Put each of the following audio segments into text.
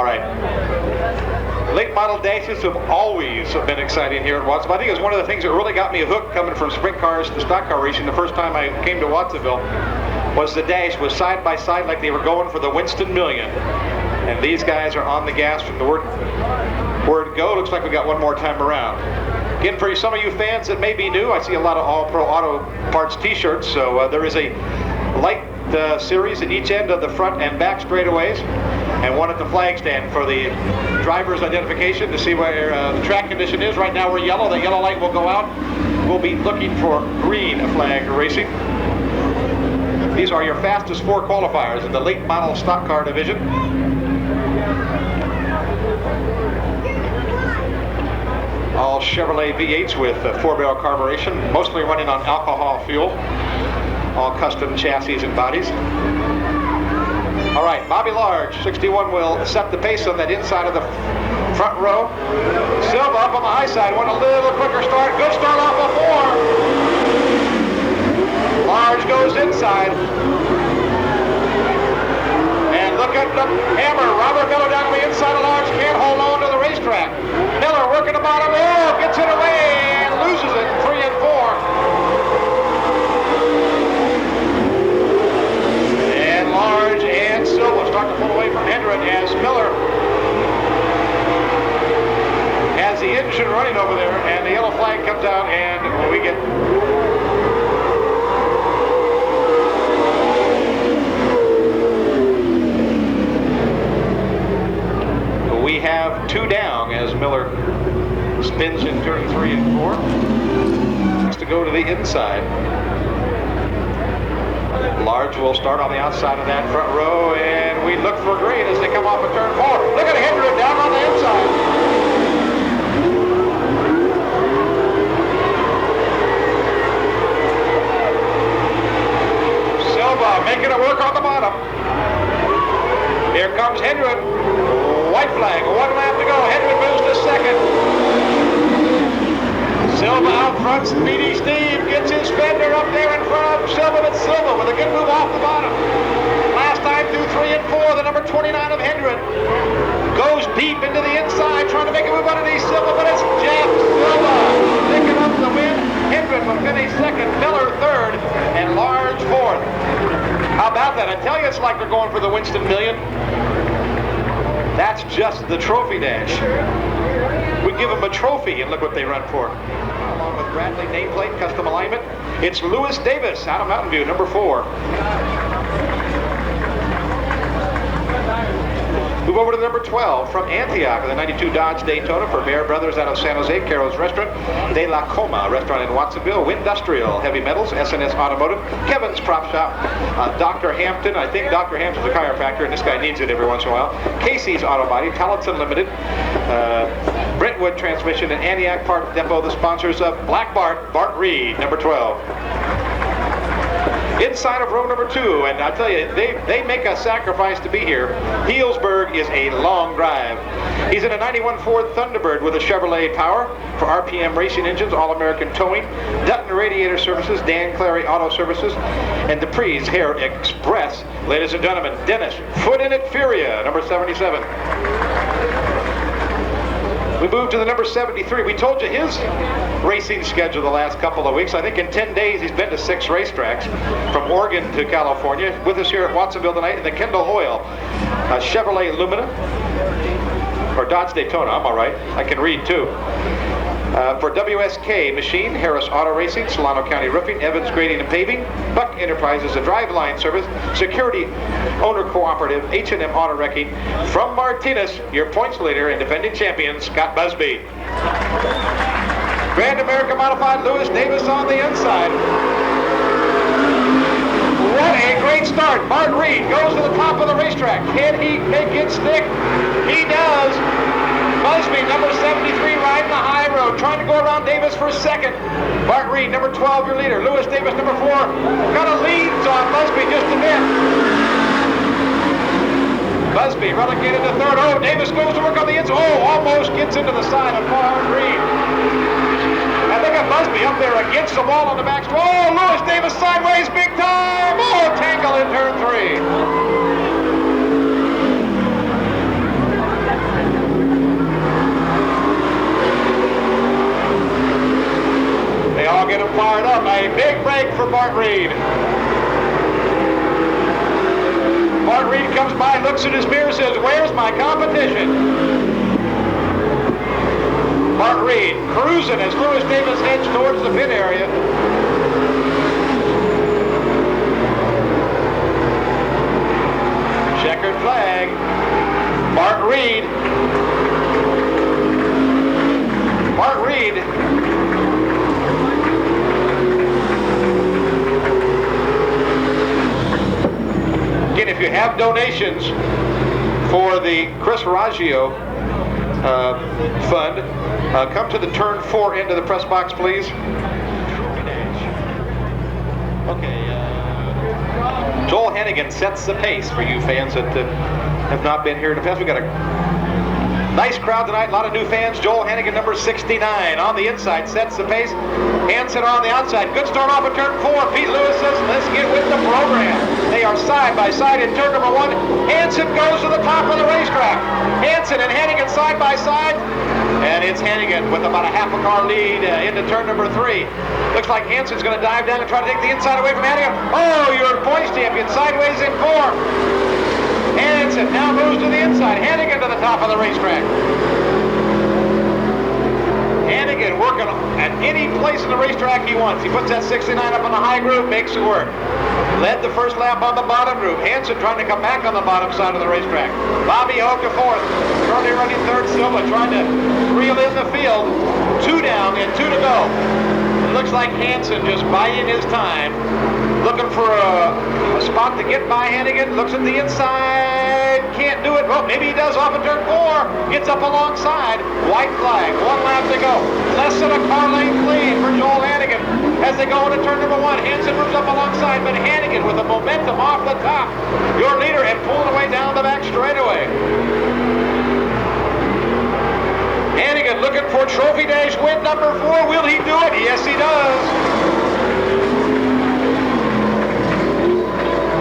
right. Late model dashes have always been exciting here at Watsonville. I think it was one of the things that really got me hooked coming from sprint cars to stock car racing the first time I came to Watsonville was the dash was side by side like they were going for the Winston Million. And these guys are on the gas from the word go. Looks like we got one more time around. Again, for some of you fans that may be new, I see a lot of All-Pro Auto Parts t-shirts. So there is a light series at each end of the front and back straightaways, and one at the flag stand for the driver's identification to see where the track condition is. Right now we're yellow. The yellow light will go out. We'll be looking for green flag racing. These are your fastest 4 qualifiers in the late model stock car division. All Chevrolet V8s with 4-barrel carburation, mostly running on alcohol fuel. All custom chassis and bodies. All right, Bobby Large, 61, will set the pace on that inside of the front row. Silva up on the high side, went a little quicker start. Good start off of 4. Large goes inside. And look at the hammer. Robert Miller down on the inside of Large, can't hold on to the racetrack. Miller working the bottom, gets it away and loses it, 3 and 4. Large and Silva start to pull away from Hendren as Miller has the engine running over there, and the yellow flag comes out, and we get we have 2 down as Miller spins in turn 3 and 4. Has to go to the inside. Large will start on the outside of that front row, and we look for green as they come off of turn 4. Look at Hendren down on the inside. Silva making it work on the bottom. Here comes Hendren. White flag, 1 lap to go. Hendren moves to second. Silva out front, Speedy Steve gets his fender up there in front of Silva, but Silva with a good move off the bottom. Last time through 3 and 4, the number 29 of Hendren goes deep into the inside, trying to make a move underneath Silva, but it's Jeff Silva picking up the win. Hendren will finish second, Miller third, and Large fourth. How about that? I tell you, it's like they're going for the Winston Million. That's just the trophy dash. We give them a trophy, and look what they run for. Along with Bradley nameplate, custom alignment, it's Lewis Davis out of Mountain View, number 4. Move over to the number 12 from Antioch, the 92 Dodge Daytona for Bear Brothers out of San Jose, Carol's Restaurant, De La Coma Restaurant in Watsonville, Windustrial Heavy Metals, SNS Automotive, Kevin's Prop Shop, Dr. Hampton, I think Dr. Hampton's a chiropractor, and this guy needs it every once in a while, Casey's Auto Body, Pallets Unlimited, Brentwood Transmission, and Antioch Part Depot, the sponsors of Black Bart Reed, number 12. Inside of row number 2, and I tell you, they make a sacrifice to be here. Healdsburg is a long drive. He's in a 91 Ford Thunderbird with a Chevrolet Power for RPM Racing Engines, All-American Towing, Dutton Radiator Services, Dan Clary Auto Services, and Dupree's Hair Express. Ladies and gentlemen, Dennis Foot in It Furia, number 77. We move to the number 73. We told you his racing schedule the last couple of weeks. I think in 10 days he's been to 6 racetracks from Oregon to California. With us here at Watsonville tonight in the Kendall Hoyle Chevrolet Lumina, or Dodge Daytona, I'm all right. I can read too. For WSK Machine, Harris Auto Racing, Solano County Roofing, Evans Grading and Paving, Buck Enterprises, a driveline service, Security Owner Cooperative, H&M Auto Wrecking. From Martinez, your points leader and defending champion, Scott Busby. Grand America Modified, Lewis Davis on the inside. What a great start. Bart Reed goes to the top of the racetrack. Can he make it stick? He does. Busby, number 73, riding the high road, trying to go around Davis for second. Bart Reed, number 12, your leader. Lewis Davis, number 4, kind of leads on Busby just a bit. Busby relegated to third. Oh, Davis goes to work on the inside. Oh, almost gets into the side of Bart Reed. I think of Busby up there against the wall on the back. Oh, Lewis Davis sideways, big time. Oh, tangle in turn 3. by. Big break for Bart Reed. Bart Reed comes by, looks at his mirror, says, where's my competition? Bart Reed cruising as Lewis Davis heads towards the pit area. Checkered flag. Bart Reed. Bart Reed. Again, if you have donations for the Chris Raggio fund, come to the turn 4 end of the press box, please. Okay. Joel Hennigan sets the pace for you fans that have not been here in the past. We've got a nice crowd tonight, a lot of new fans. Joel Hennigan, number 69, on the inside, sets the pace. Hansen on the outside. Good start off at turn 4. Pete Lewis says, let's get with the program. They are side by side in turn number 1. Hansen goes to the top of the racetrack. Hansen and Hennigan side by side. And it's Hennigan with about a half a car lead into turn number 3. Looks like Hansen's going to dive down and try to take the inside away from Hennigan. Oh, your points champion sideways in 4. Hansen now moves to the inside. Hennigan to the top of the racetrack. Hennigan working at any place in the racetrack he wants. He puts that 69 up on the high groove, makes it work. Led the first lap on the bottom groove. Hansen trying to come back on the bottom side of the racetrack. Bobby Hogue to 4th. Currently running 3rd. Silva trying to reel in the field. 2 down and 2 to go. It looks like Hansen just buying his time. Looking for a spot to get by Hennigan. Looks at the inside. Can't do it. Well, maybe he does off of turn 4. Gets up alongside. White flag. 1 lap to go. Less than a car length lead for Joel Hennigan. As they go into turn number 1, Hansen moves up alongside, but Hennigan with the momentum off the top. Your leader and pulling away down the back straightaway. Hennigan looking for Trophy Dash win number 4. Will he do it? Yes, he does.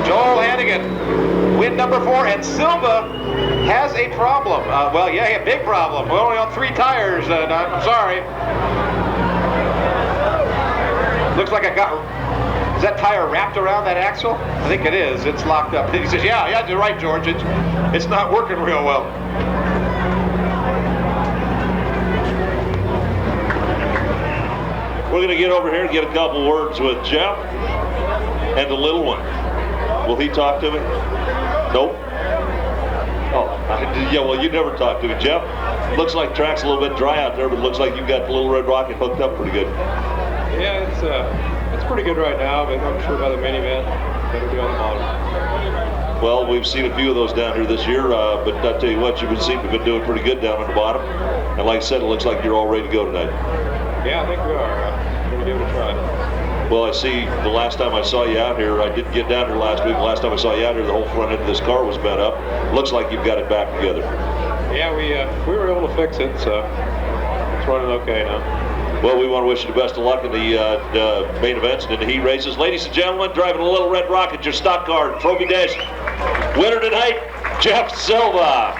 Joel Hennigan, win number 4, and Silva has a problem. Well, yeah, a big problem. We're only on 3 tires. I'm sorry. Looks like I got. Is that tire wrapped around that axle? I think it is. It's locked up. He says, yeah, you're right, George. It's not working real well. We're going to get over here and get a couple words with Jeff and the little one. Will he talk to me? Nope. Oh, yeah, well, you never talk to me, Jeff. Looks like track's a little bit dry out there, but it looks like you've got the Little Red Rocket hooked up pretty good. Yeah, it's pretty good right now, but I'm sure by the main event, better be on the bottom. Well, we've seen a few of those down here this year, but I'll tell you what, you seem to have been doing pretty good down on the bottom. And like I said, it looks like you're all ready to go tonight. Yeah, I think we are. I'm going to give it a try. Well, I see the last time I saw you out here, I didn't get down here last week. The last time I saw you out here, the whole front end of this car was bent up. Looks like you've got it back together. Yeah, we were able to fix it, so it's running okay now. Well, we want to wish you the best of luck in the main events and in the heat races. Ladies and gentlemen, driving a Little Red Rocket, your stock car Trophy Dash winner tonight, Jeff Silva.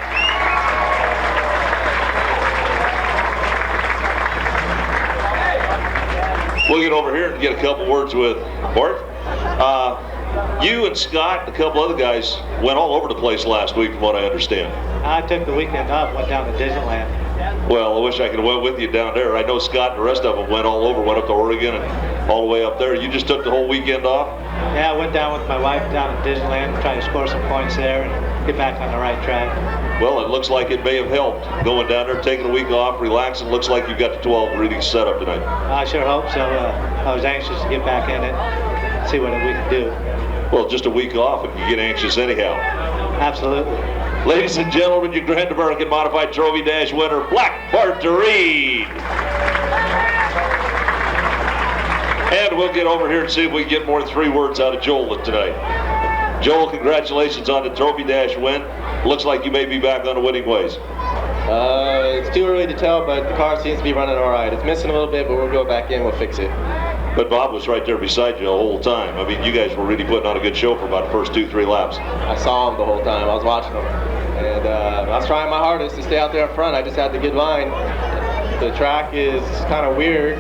We'll get over here and get a couple words with Bart. You and Scott and a couple other guys went all over the place last week, from what I understand. I took the weekend off, went down to Disneyland. Well, I wish I could have went with you down there. I know Scott and the rest of them went all over, went up to Oregon and all the way up there. You just took the whole weekend off? Yeah, I went down with my wife down to Disneyland, trying to score some points there and get back on the right track. Well, it looks like it may have helped going down there, taking a week off, relaxing. Looks like you've got the 12 reading set up tonight. I sure hope so. I was anxious to get back in it, see what we could do. Well, just a week off and you get anxious anyhow. Absolutely. Ladies and gentlemen, your Grand American Modified Trophy Dash winner, Black Bart Reed. And we'll get over here and see if we can get more than 3 words out of Joel tonight. Joel, congratulations on the Trophy Dash win. Looks like you may be back on the winning ways. It's too early to tell, but the car seems to be running all right. It's missing a little bit, but we'll go back in, we'll fix it. But Bob was right there beside you the whole time. I mean, you guys were really putting on a good show for about the first 2-3 laps. I saw him the whole time. I was watching him. And I was trying my hardest to stay out there up front. I just had to get line. The track is kind of weird.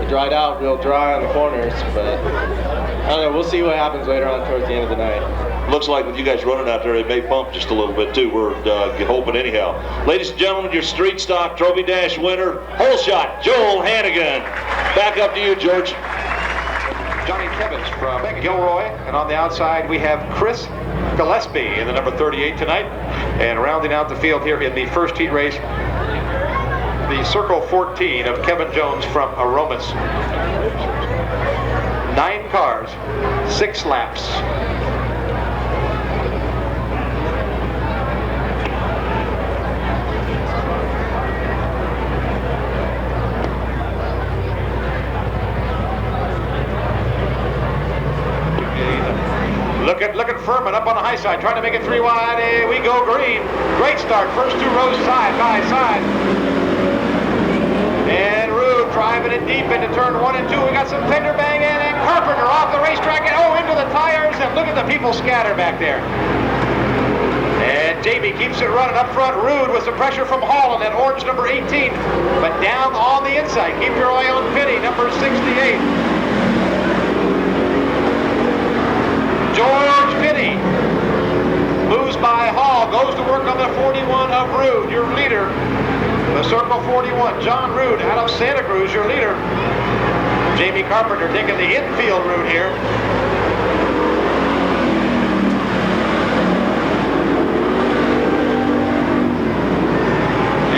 dried out real dry on the corners, but I don't know. We'll see what happens later on towards the end of the night. Looks like with you guys running out there, it may bump just a little bit too. We're hoping anyhow. Ladies and gentlemen, your street stock trophy dash winner, hole shot, Joel Hannigan. Back up to you, George. Johnny Kevins from Gilroy, and on the outside we have Chris Gillespie in the number 38 tonight. And rounding out the field here in the first heat race, the Circle 14 of Kevin Jones from Aromas. 9 cars, 6 laps. Look at Furman up on the high side, trying to make it 3 wide. Here we go, green. Great start. First 2 rows side by side. And Rude driving it deep into turn 1 and 2. We got some fender banging, and Carpenter off the racetrack, and into the tires. And look at the people scatter back there. And Jamie keeps it running up front. Rude with some pressure from Hall on that orange number 18. But down on the inside, keep your eye on Pitty, number 68. George Pitty moves by Hall, goes to work on the 41 of Rude, your leader. The Circle 41, John Rude out of Santa Cruz, your leader. Jamie Carpenter taking the infield route here.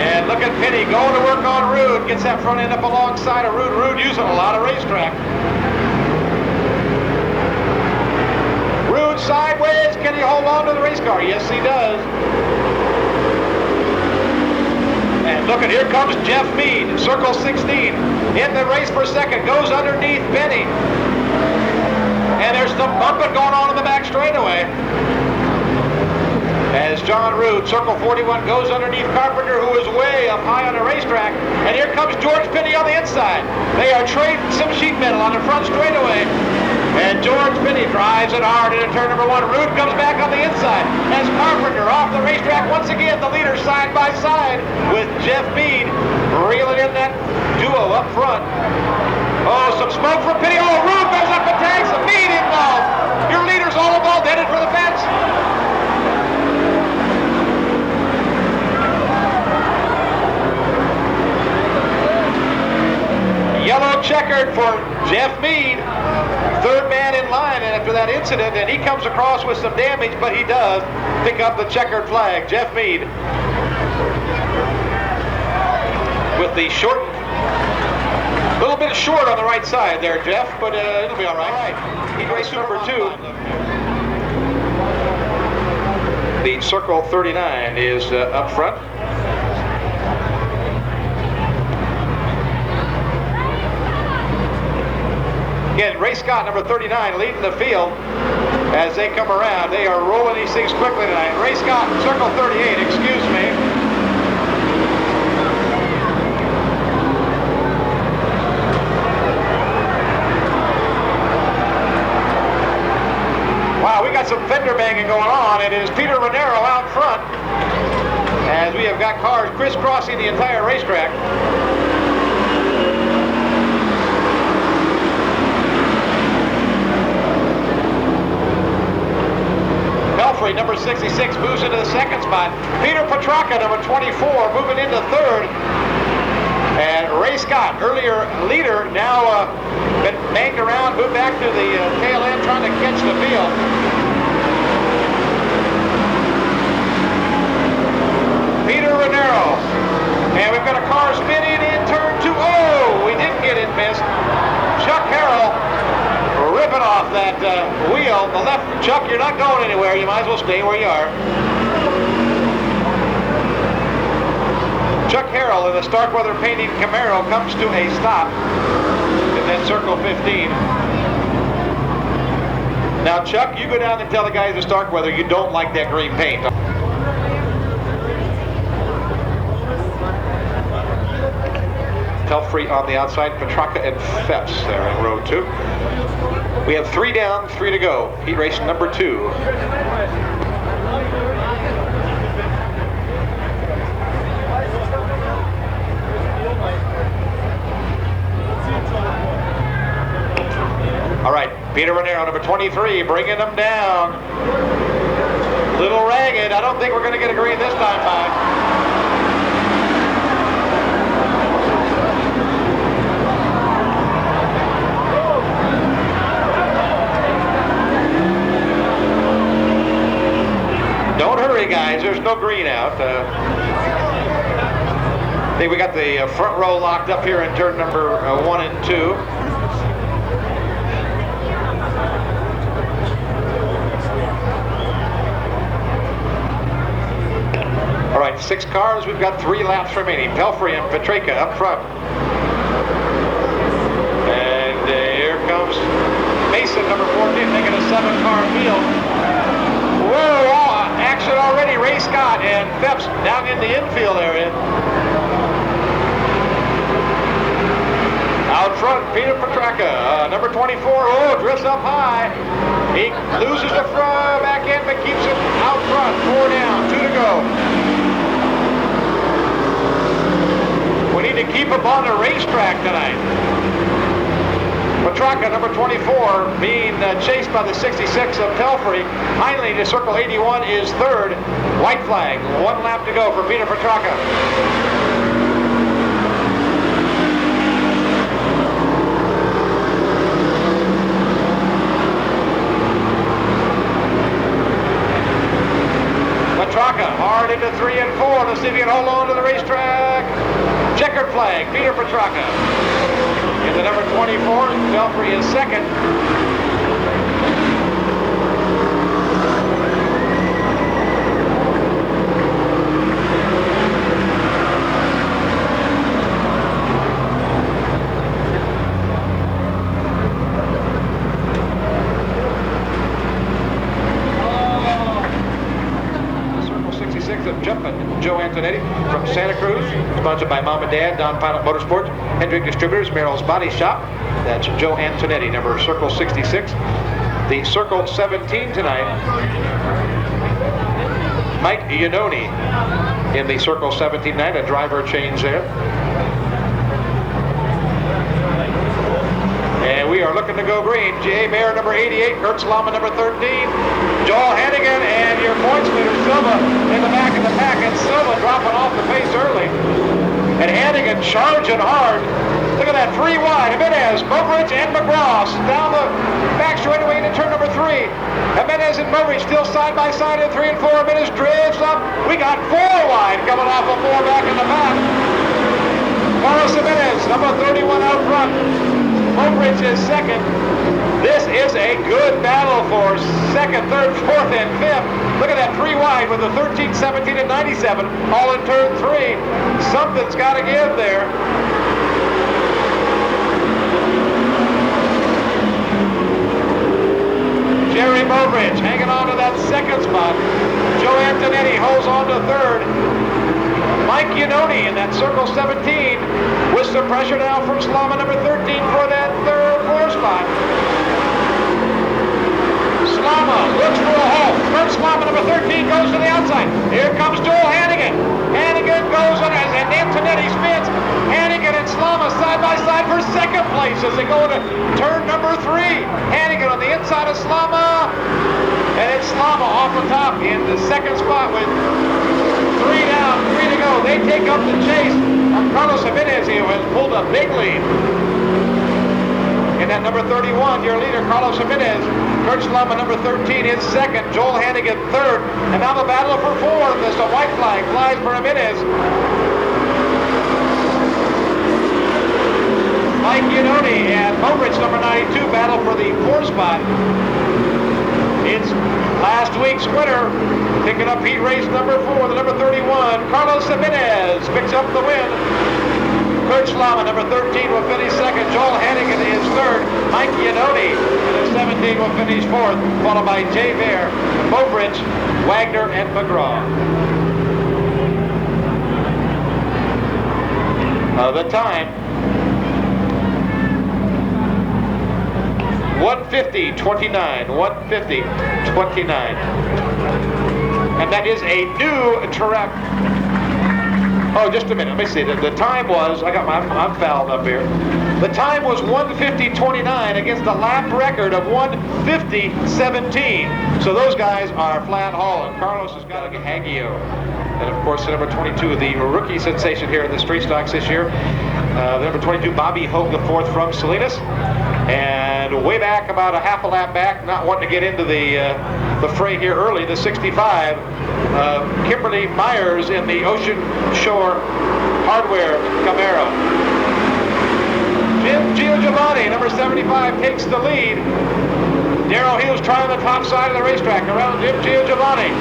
And look at Pitty going to work on Rude, gets that front end up alongside of Rude. Rude using a lot of racetrack. Rude sideways, can he hold on to the race car? Yes, he does. And look at, here comes Jeff Mead, Circle 16, in the race for second, goes underneath Benny. And there's some bumping going on in the back straightaway. As John Rude, Circle 41, goes underneath Carpenter, who is way up high on the racetrack. And here comes George Pitty on the inside. They are trading some sheet metal on the front straightaway. And George Pitty drives it hard into turn number 1. Rude comes back on the inside as Carpenter off the racetrack. Once again, the leader side by side with Jeff Mead reeling in that duo up front. Oh, some smoke from Pitty. Oh, Rude goes up and tags the Mead involved. Your leader's all involved, headed for the fence. Yellow checkered for Jeff Mead. 3rd man in line after that incident, and he comes across with some damage, but he does pick up the checkered flag. Jeff Mead with the short, a little bit short on the right side there, Jeff, but it'll be all right. Heat race number 2. The Circle 39 is up front. Again, Ray Scott, number 39, leading the field as they come around. They are rolling these things quickly tonight. Ray Scott, Circle 38, excuse me. Wow, we got some fender banging going on. It is Peter Renero out front as we have got cars crisscrossing the entire racetrack. Pelfrey, number 66, moves into the 2nd spot. Peter Petrarca, number 24, moving into 3rd. And Ray Scott, earlier leader, now been banged around, moved back to the tail end, trying to catch the field. Peter Renero. And we've got a car spinning in turn 2. Oh, we didn't get it, missed. Chuck Harrell ripping off that wheel. The left, Chuck, you're not going anywhere. You might as well stay where you are. Chuck Harrell in the Starkweather painting Camaro comes to a stop in that Circle 15. Now, Chuck, you go down and tell the guys at Starkweather you don't like that green paint. Pelfrey on the outside, Petrarca and Phepps there in row 2. We have 3 down, 3 to go. Heat race number 2. Peter Ranero, number 23, bringing them down. Little ragged. I don't think we're going to get a green this time, Mike. Don't hurry, guys. There's no green out. I think we got the front row locked up here in turn number 1 and 2. All right, 6 cars. We've got 3 laps remaining. Pelfrey and Petreka up front. And here comes Mason, number 14, making a 7-car field. Whoa, action already. Ray Scott and Phelps down in the infield area. Out front, Peter Petraka, number 24. Oh, drifts up high. He loses the front back end, but keeps it out front. 4 down, 2 to go. We need to keep him on the racetrack tonight. Petraka, number 24, being chased by the 66 of Pelfrey. Finally, to circle 81 is third. White flag, 1 lap to go for Peter Petraka. Petraka hard into 3 and 4. Let's see if he can hold on to the racetrack. Checkered flag, Peter Petraka. In the number 24, Pelfrey is second. Circle 66 of Jumpin', Joe Antonetti from Santa Cruz, sponsored by Mom and Dad, Don Pilot Motorsports, Hendrick Distributors, Merrill's Body Shop. That's Joe Antonetti, number Circle 66. The Circle 17 tonight, Mike Iannone in the Circle 17 night, a driver change there. And we are looking to go green. J.A. Mayer, number 88, Kurt Slama, number 13, Joel Hannigan, and your points leader, Silva, in the back of the pack, and Silva dropping off the pace early. And Hannigan charging hard. Look at that, 3 wide. Jimenez, Mobridge, and McGraw down the back straightaway into turn number 3. Jimenez and Mobridge still side by side in 3 and 4. Jimenez drifts up. We got 4 wide coming off of 4 back in the back. Carlos Jimenez, number 31 out front. Mobridge is second. This is a good battle for second, third, fourth, and fifth. Look at that, 3 wide with the 13, 17, and 97, all in turn 3. Something's got to give there. Jerry Mobridge hanging on to that second spot. Joe Antonetti holds on to third. Mike Iannone in that Circle 17 with some pressure now from Slama, number 13, for that third, 4 spot. Slama looks for a halt. Kurt Slama, number 13, goes to the outside. Here comes Joel Hannigan. Hannigan goes on and Antonetti spins. Hannigan and Slama side by side for second place as they go into turn number 3. Hannigan on the inside of Slama. And it's Slama off the top in the second spot with 3 down, 3 to go. They take up the chase of Carlos Jimenez, who has pulled a big lead. In that number 31, your leader, Carlos Jimenez. Kurt Slama, number 13, is second. Joel Hannigan, third. And now the battle for 4th as the white flag flies for Jimenez. Mike Iannone and Mobridge, number 92, battle for the 4th spot. It's last week's winner, picking up heat race number 4, the number 31, Carlos Jimenez picks up the win. Kurt Slama, number 13, will finish second. Joel Hannigan is third. Mike Iannone, number 17, will finish 4th, followed by Jay Bear, Mobridge, Wagner, and McGraw. The time, 1:50:29, 1:50:29. And that is a new track. Oh, just a minute. Let me see. The time was, I'm fouled up here. The time was 1:50.29 against a lap record of 1:50.17. So those guys are flat hauling. Carlos has got a Haggio. And of course, the number 22, the rookie sensation here in the street stocks this year. The number 22, Bobby Hogue, the fourth from Salinas. And way back, about a half a lap back, not wanting to get into the fray here early, the 65, Kimberly Myers in the Ocean Shore Hardware Camaro. Jim Giovanni, number 75, takes the lead. Darrell Hughes trying the top side of the racetrack around Jim Giovanni.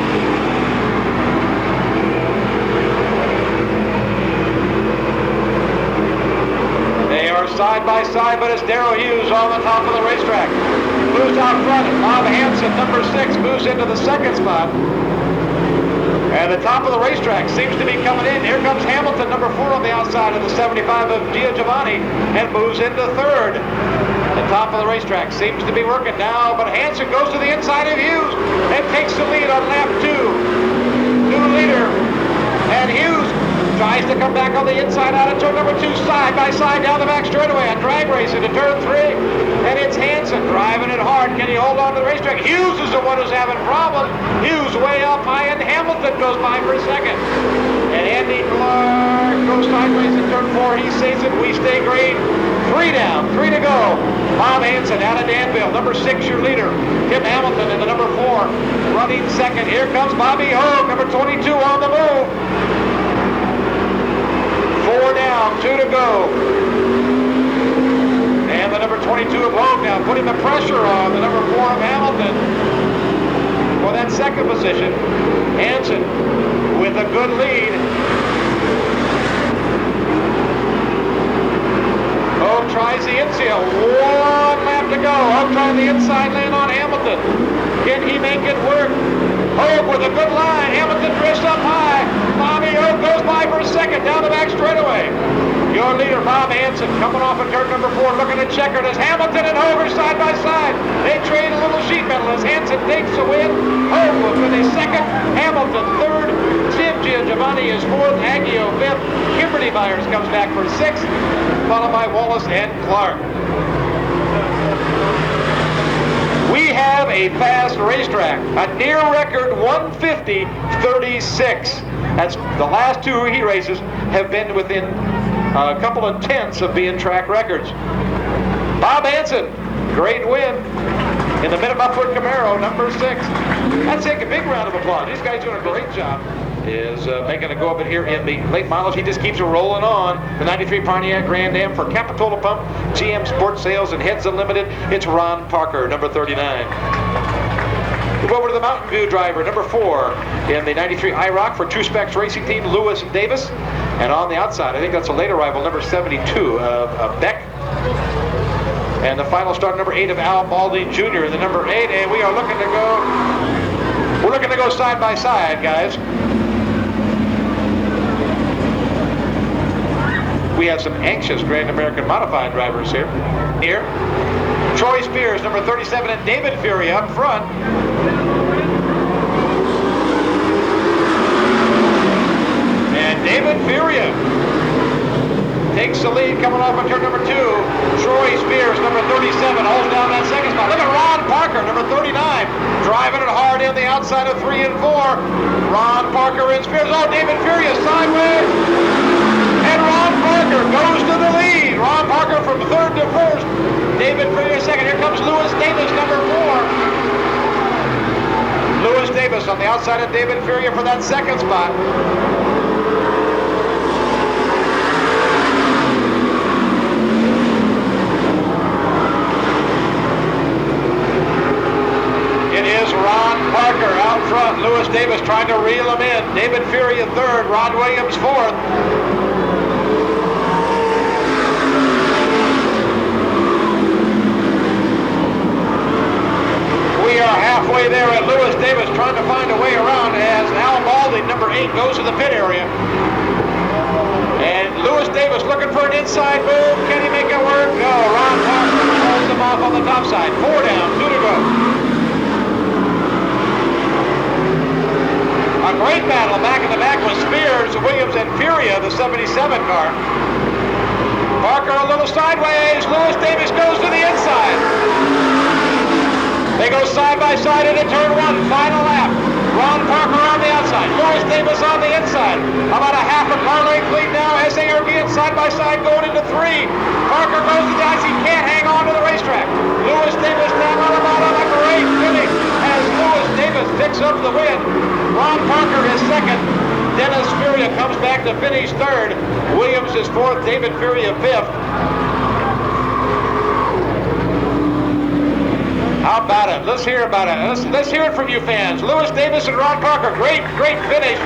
They are side by side, but it's Darrell Hughes on the top of the racetrack. Moves out front. Bob Hansen, number 6, moves into the second spot. And the top of the racetrack seems to be coming in. Here comes Hamilton, number 4 on the outside of the 75 of Giovanni, and moves into third. The top of the racetrack seems to be working now, but Hansen goes to the inside of Hughes and takes the lead on lap 2. New leader. And Hughes tries to come back on the inside out of turn number 2, side by side down the back straightaway. A drag race into turn 3. And it's Hansen driving it hard. Can he hold on to the racetrack? Hughes is the one who's having problems. Hughes way up high, and Hamilton goes by for a second. And Andy Clark goes sideways in turn 4. He says it. We stay green. 3 down, 3 to go. Bob Hansen out of Danville. Number 6, your leader. Tim Hamilton in the number 4. Running second. Here comes Bobby Hogue, number 22 on the move. 4 down, 2 to go. And the number 22 of Hogue now putting the pressure on the number 4 of Hamilton for that second position. Hansen with a good lead. Hogue tries the infield. 1 lap to go. Hogue trying the inside lane on Hamilton. Can he make it work? Hogue with a good line. Hamilton drifts up high. Bobby Hogue goes by for a second down the back straightaway. Your leader, Bob Hansen, coming off of turn number 4, looking at checkered as Hamilton and Hogue are side by side. They trade a little sheet metal as Hansen takes the win. Hogue with a second. Hamilton third. Jim Giovanni is fourth. Haggio fifth. Kimberly Myers comes back for sixth, followed by Wallace and Clark. We have a fast racetrack, a near record 150.36. That's the last 2 heat races have been within a couple of tenths of being track records. Bob Hansen, great win in the Mid-Buffalo Camaro, number 6. I'd take a big round of applause. These guys doing a great job. Is making a go of it here in the late models. He just keeps it rolling on. The 93 Pontiac Grand Am for Capitola Pump, GM Sports Sales, and Heads Unlimited. It's Ron Parker, number 39. Move over to the Mountain View driver, number 4, in the 93 IROC for True Specs Racing Team, Lewis Davis. And on the outside, I think that's a late arrival, number 72 of Beck. And the final start, number 8 of Al Baldy Jr., the number 8. And we are looking to go, we're looking to go side by side, guys. We have some anxious Grand American Modified drivers here. Troy Spears, number 37, and David Fury up front. And David Fury takes the lead coming off on turn number 2. Troy Spears, number 37, holds down that second spot. Look at Ron Parker, number 39, driving it hard in the outside of 3 and 4. Ron Parker and Spears. Oh, David Fury is sideways. And Ron Parker goes to the lead. Ron Parker from 3rd to 1st. David Fury second. Here comes Lewis Davis, number 4. Lewis Davis on the outside of David Fury for that second spot. It is Ron Parker out front. Lewis Davis trying to reel him in. David Fury in 3rd. Rod Williams 4th. We are halfway there at Lewis Davis trying to find a way around as Al Baldy, number 8, goes to the pit area. And Lewis Davis looking for an inside move. Can he make it work? No, Ron Parker holds him off on the top side. 4 down, 2 to go. A great battle back in the back with Spears, Williams, and Furia, the 77 car. Parker a little sideways. Lewis Davis goes to the inside. They go side by side into turn one. Final lap. Ron Parker on the outside. Lewis Davis on the inside. About a half a car length lead now. SARB and side by side going into three. Parker goes to the ice. He can't hang on to the racetrack. Lewis Davis down on the bottom. A great finish as Lewis Davis picks up the win. Ron Parker is second. Dennis Furia comes back to finish third. Williams is fourth. David Furia fifth. How about it? Let's hear about it. Let's hear it from you fans. Lewis Davis and Ron Parker. Great finish.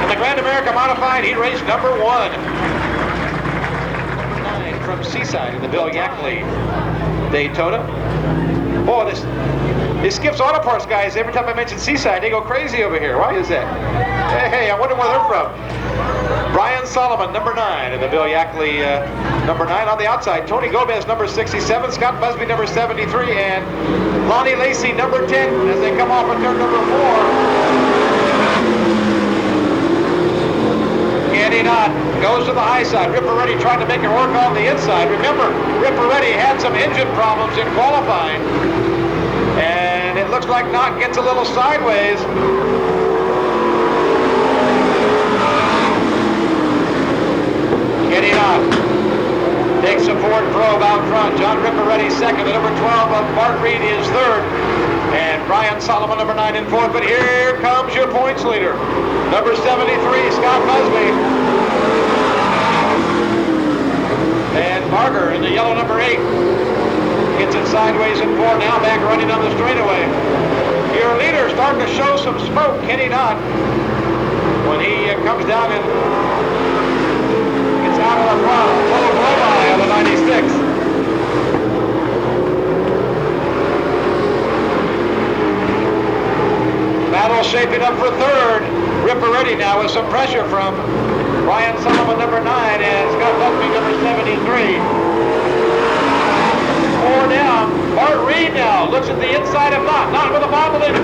In the Grand America Modified, he raced number one. 9 from Seaside in the Bill Yackley Daytona. Boy, this skips auto parts guys. Every time I mention Seaside, they go crazy over here. Why is that? Hey, I wonder where they're from. Brian Solomon, number 9, and the Bill Yackley, number 9 on the outside. Tony Gomez, number 67. Scott Busby, number 73. And Lonnie Lacey, number 10, as they come off of turn number 4. Andy Knott goes to the high side. Rip Moretti trying to make it work on the inside. Remember, Rip Moretti had some engine problems in qualifying. And it looks like Knott gets a little sideways. Getting up. Takes a Ford Probe out front. John Ripperetti second. The number 12 of Bart Reed is third. And Brian Solomon, number 9 in fourth. But here comes your points leader. Number 73, Scott Busby. And Barger in the yellow number 8. Gets it sideways in 4. Now back running on the straightaway. Your leader starting to show some smoke. Kenny Knott. When he comes down and out of the front, full of blow-by on the 96. Battle shaping up for third. Ripperetti now with some pressure from Brian Solomon, number 9, and Scott Busby, number 73. 4 down. Bart Reed now looks at the inside of Knott. Knott with a bobble in 2.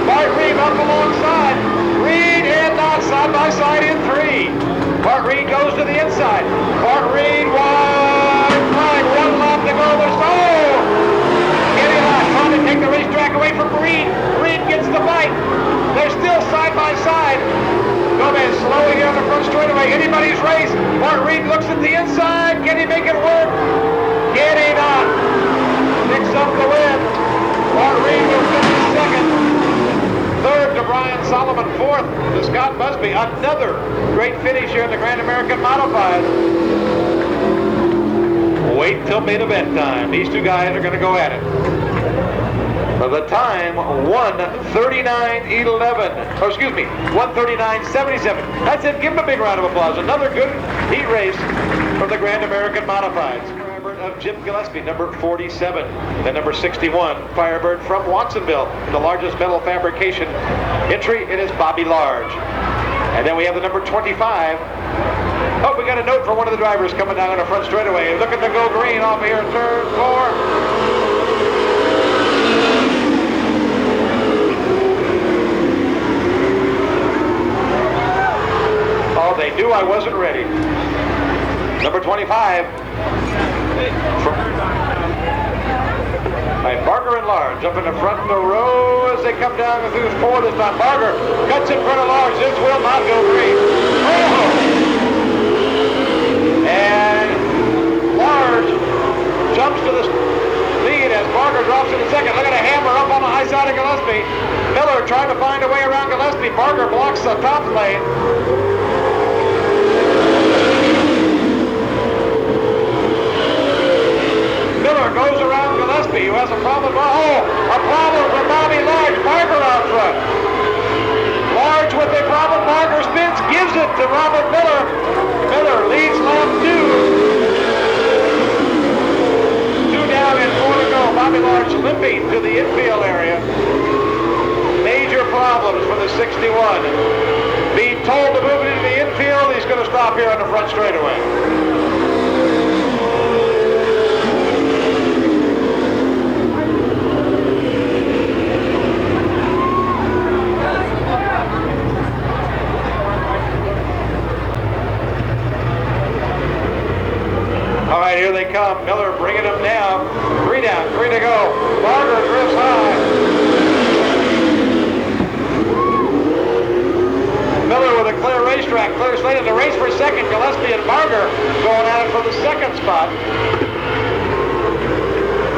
Bart Reed up alongside. Reed and Knott side by side in 3. Bart Reed goes to the inside. Bart Reed wide flag. 1 lap to go. Kenny Knott trying to take the racetrack away from Reed. Reed gets the bite. They're still side by side. Gomez slowing here on the front straightaway. Anybody's race. Bart Reed looks at the inside. Can he make it work? Kenny Knott picks up the win. Bart Reed will finish second. Third to Brian Solomon, fourth to Scott Busby. Another great finish here in the Grand American Modified. Wait till main event time. These two guys are going to go at it. For the time, 1:39.11. Oh, excuse me, 1:39.77. That's it. Give them a big round of applause. Another good heat race from the Grand American Modifieds. Of Jim Gillespie, number 47. Then number 61, Firebird from Watsonville, the largest metal fabrication entry. It is Bobby Large. And then we have the number 25. Oh, we got a note for one of the drivers coming down on the front straightaway. Looking to go green off here in turn 4. Oh, they knew I wasn't ready. Number 25. Right, Barger and Large up in the front of the row as they come down through 4 this time. Barger cuts in front of Large. This will not go green. Oh! And Large jumps to the lead as Barger drops in the second. Look at a hammer up on the high side of Gillespie. Miller trying to find a way around Gillespie. Barger blocks the top lane. Miller goes around Gillespie, who has a problem. Oh, a problem for Bobby Large. Barger out front. Large with a problem. Barger spins, gives it to Robert Miller. Miller leads lap 2. 2 down and 4 to go. Bobby Large limping to the infield area. Major problems for the 61. Being told to move it into the infield, he's going to stop here on the front straightaway. come. Miller bringing them down. 3 down, 3 to go. Barger drifts high. Miller with a clear racetrack, clear slate in the race for second. Gillespie and Barger going at it for the second spot.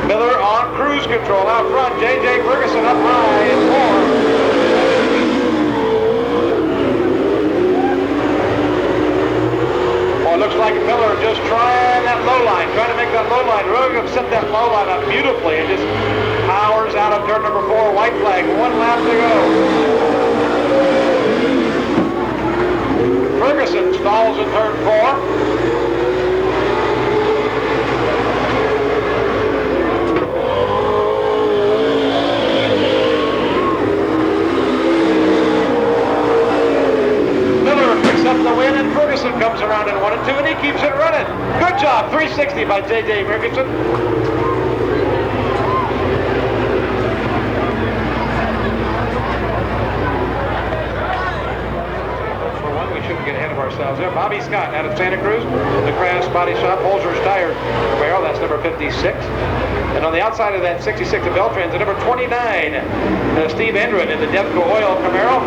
Miller on cruise control out front. J.J. Ferguson up high in 4. Well, it looks like Miller just trying that low line, trying to make that low line. Really going to set that low line up beautifully and just powers out of turn number 4. White flag, 1 lap to go. Ferguson stalls in turn 4. Up the win, and Ferguson comes around in 1 and 2, and he keeps it running. Good job, 360 by J.J. Ferguson. For one, we shouldn't get ahead of ourselves there. Bobby Scott out of Santa Cruz, the Crash Body Shop, Holzer's Tire Camaro, that's number 56. And on the outside of that 66 of Beltran's, the number 29, Steve Endren in the Devco Oil Camaro.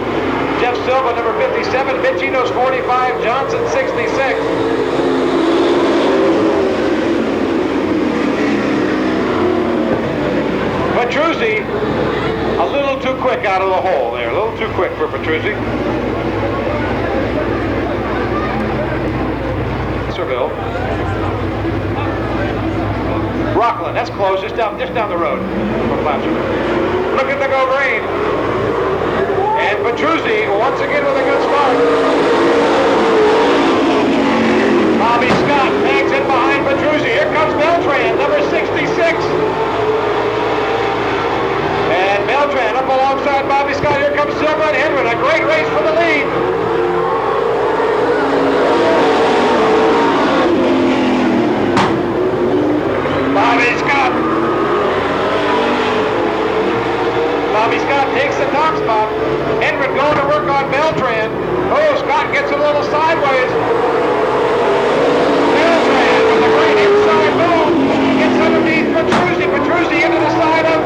Jeff Silva, number 57, Mitch Enos, 45, Johnson, 66. Petruzzi, a little too quick out of the hole there. A little too quick for Petruzzi. Seville. Rockland, that's close, just down the road from Plattsburgh. Looking to go green. And Petruzzi once again with a good start. Bobby Scott hangs in behind Petruzzi. Here comes Beltran, number 66. And Beltran up alongside Bobby Scott. Here comes Silva and Hendren. A great race for the lead. Bobby Scott. Bobby Scott takes the top spot. Hendren going to work on Beltran. Oh, Scott gets a little sideways. Beltran with a great inside move. Gets underneath Petruzzi. Petruzzi into the side of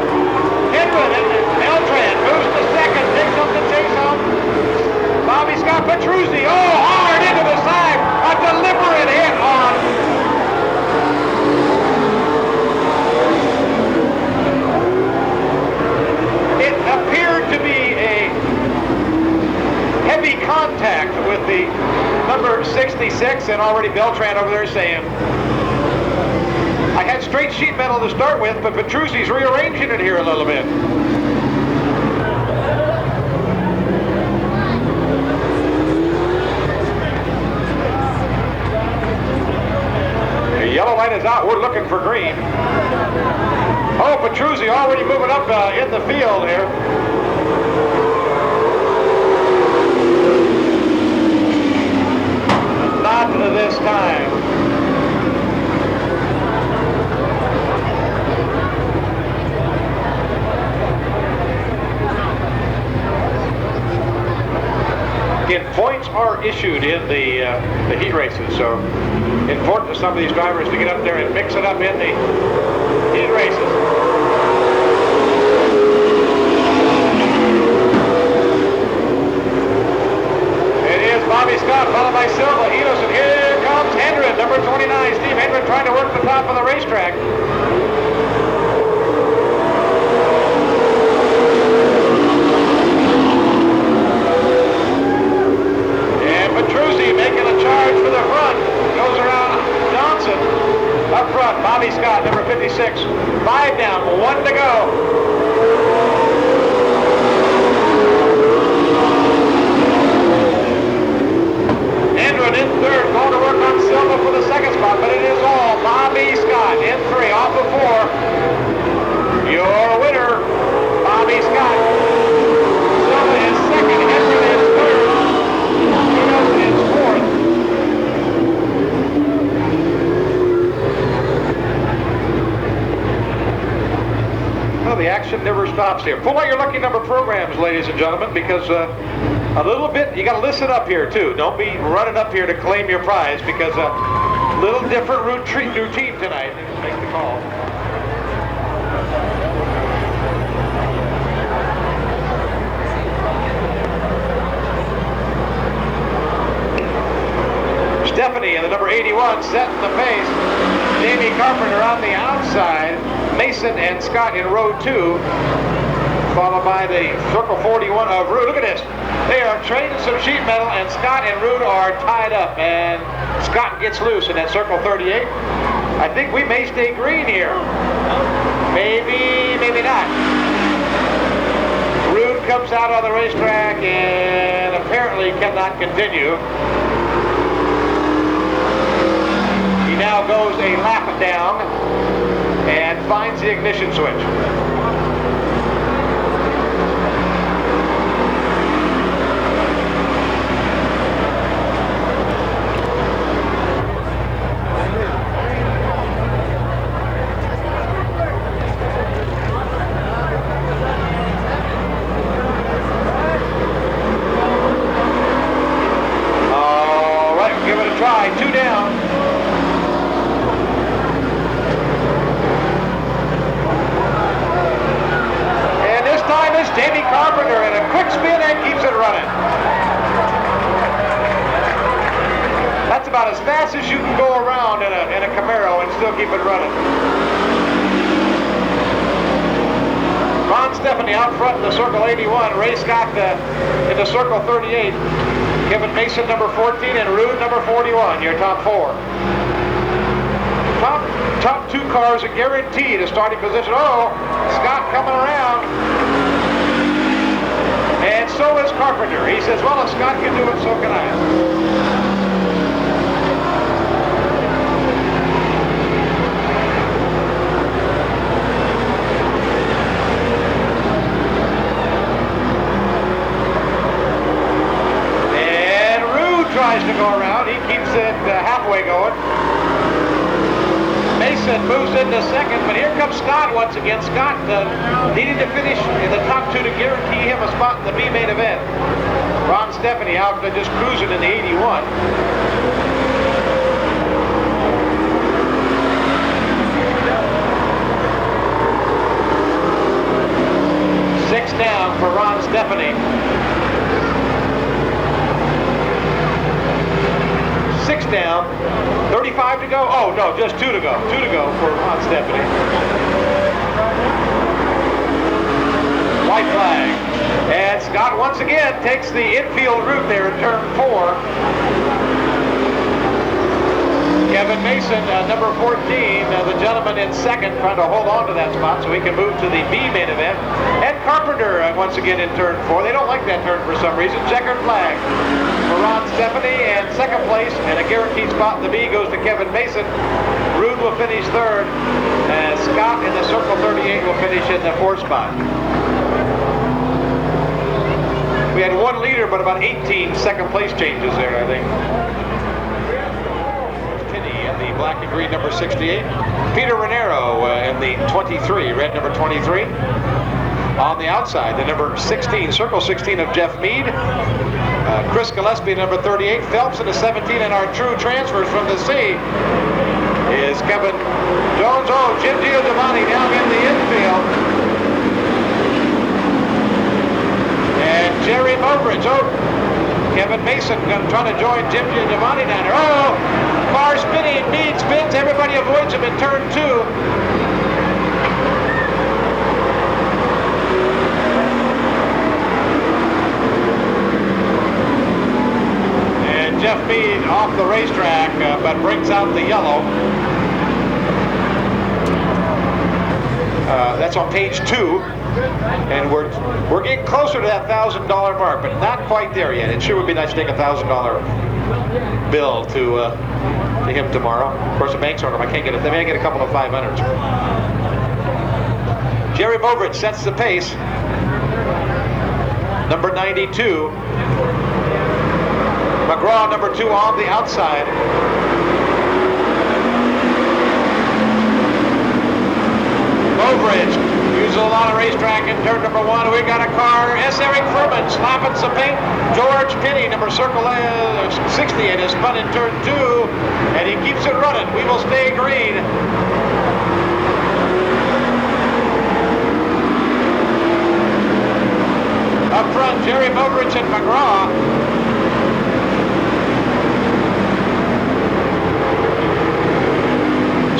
Hendren. And Beltran moves to second. Takes up the chase on Bobby Scott. Petruzzi. Oh, hard into the side. A deliberate hit on appeared to be a heavy contact with the number 66, and already Beltran over there saying, I had straight sheet metal to start with, but Petruzzi's rearranging it here a little bit. The yellow light is out. We're looking for green. Oh, Petruzzi already moving up in the field here. Not this time. Again, points are issued in the heat races, so important to some of these drivers to get up there and mix it up in the heat races. It is Bobby Scott followed by Silva, Enos, and here comes Hendren, number 29. Steve Hendren trying to work the top of the racetrack. Petruzzi making a charge for the front. Goes around Johnson. Up front, Bobby Scott, number 56. 5 down, 1 to go. Hendren in third, going to work on Silva for the second spot, but it is all Bobby Scott in 3, off of 4. Your winner, Bobby Scott. Silva is second, Hendren is third. Is fourth. Well, the action never stops here. Pull out your lucky number programs, ladies and gentlemen, because a little bit, you got to listen up here too. Don't be running up here to claim your prize, because Little different routine tonight. Make the call. Stephanie in the number 81 setting the pace. Jamie Carpenter on the outside. Mason and Scott in row 2. Followed by the circle 41 of Rude. Look at this. They are trading some sheet metal, and Scott and Rude are tied up. And Scott gets loose in that circle 38. I think we may stay green here. Maybe, maybe not. Rude comes out on the racetrack and apparently cannot continue. He now goes a lap down and finds the ignition switch. All right, give it a try. 2 down. Jamie Carpenter in a quick spin and keeps it running. That's about as fast as you can go around in a Camaro and still keep it running. Ron Stephanie out front in the circle 81. Ray Scott in the circle 38. Kevin Mason number 14 and Rude number 41. Your top 4. Top 2 cars are guaranteed a starting position. Oh, Scott coming around. And so is Carpenter. He says, well, if Scott can do it, so can I. And Rude tries to go around. He keeps it halfway going. Mason moves into second, but here comes Scott once again. Scott needing to finish in the top 2 to guarantee him a spot in the B main event. Ron Stephanie out just cruising in the 81. Six down for Ron Stephanie. 6 down, 35 to go. Oh no, just 2 to go. 2 to go for Ron Stephanie. White flag. And Scott once again takes the infield route there in turn 4. Kevin Mason, number 14, the gentleman in second, trying to hold on to that spot so he can move to the B main event. And Carpenter once again in turn 4. They don't like that turn for some reason. Checkered flag for Ron Stephanie, and second place and a guaranteed spot in the B goes to Kevin Mason. Rude will finish 3rd, and Scott in the circle 38 will finish in the 4th spot. We had 1 leader, but about 18 second place changes there, I think. The black and green number 68. Peter Ranero in the 23, red number 23. On the outside, the number 16, circle 16 of Jeff Mead. Chris Gillespie, number 38. Phelps in the 17, and our true transfers from the C is Kevin Jones. Oh, Jim Giovanni down in the infield. And Jerry Mobridge. Oh, Kevin Mason going to try to join Jim Giovanni down there. Oh! Car spinning, Mead spins, everybody avoids him in turn 2. And Jeff Mead off the racetrack, but brings out the yellow. That's on page 2. And we're getting closer to that $1,000 mark, but not quite there yet. It sure would be nice to take a $1,000 bill to him tomorrow. Of course, the banks aren't. I can't get it. They may get a couple of 500s. Jerry Mobridge sets the pace. Number 92. McGraw, number 2, on the outside. Mobridge uses a lot of racetrack in turn number 1. We got a car. S. Eric Furman slapping some paint. George Penny, number circle 68, is spun in turn 2, and he He keeps it running. We will stay green. Up front, Jerry Moverich and McGraw.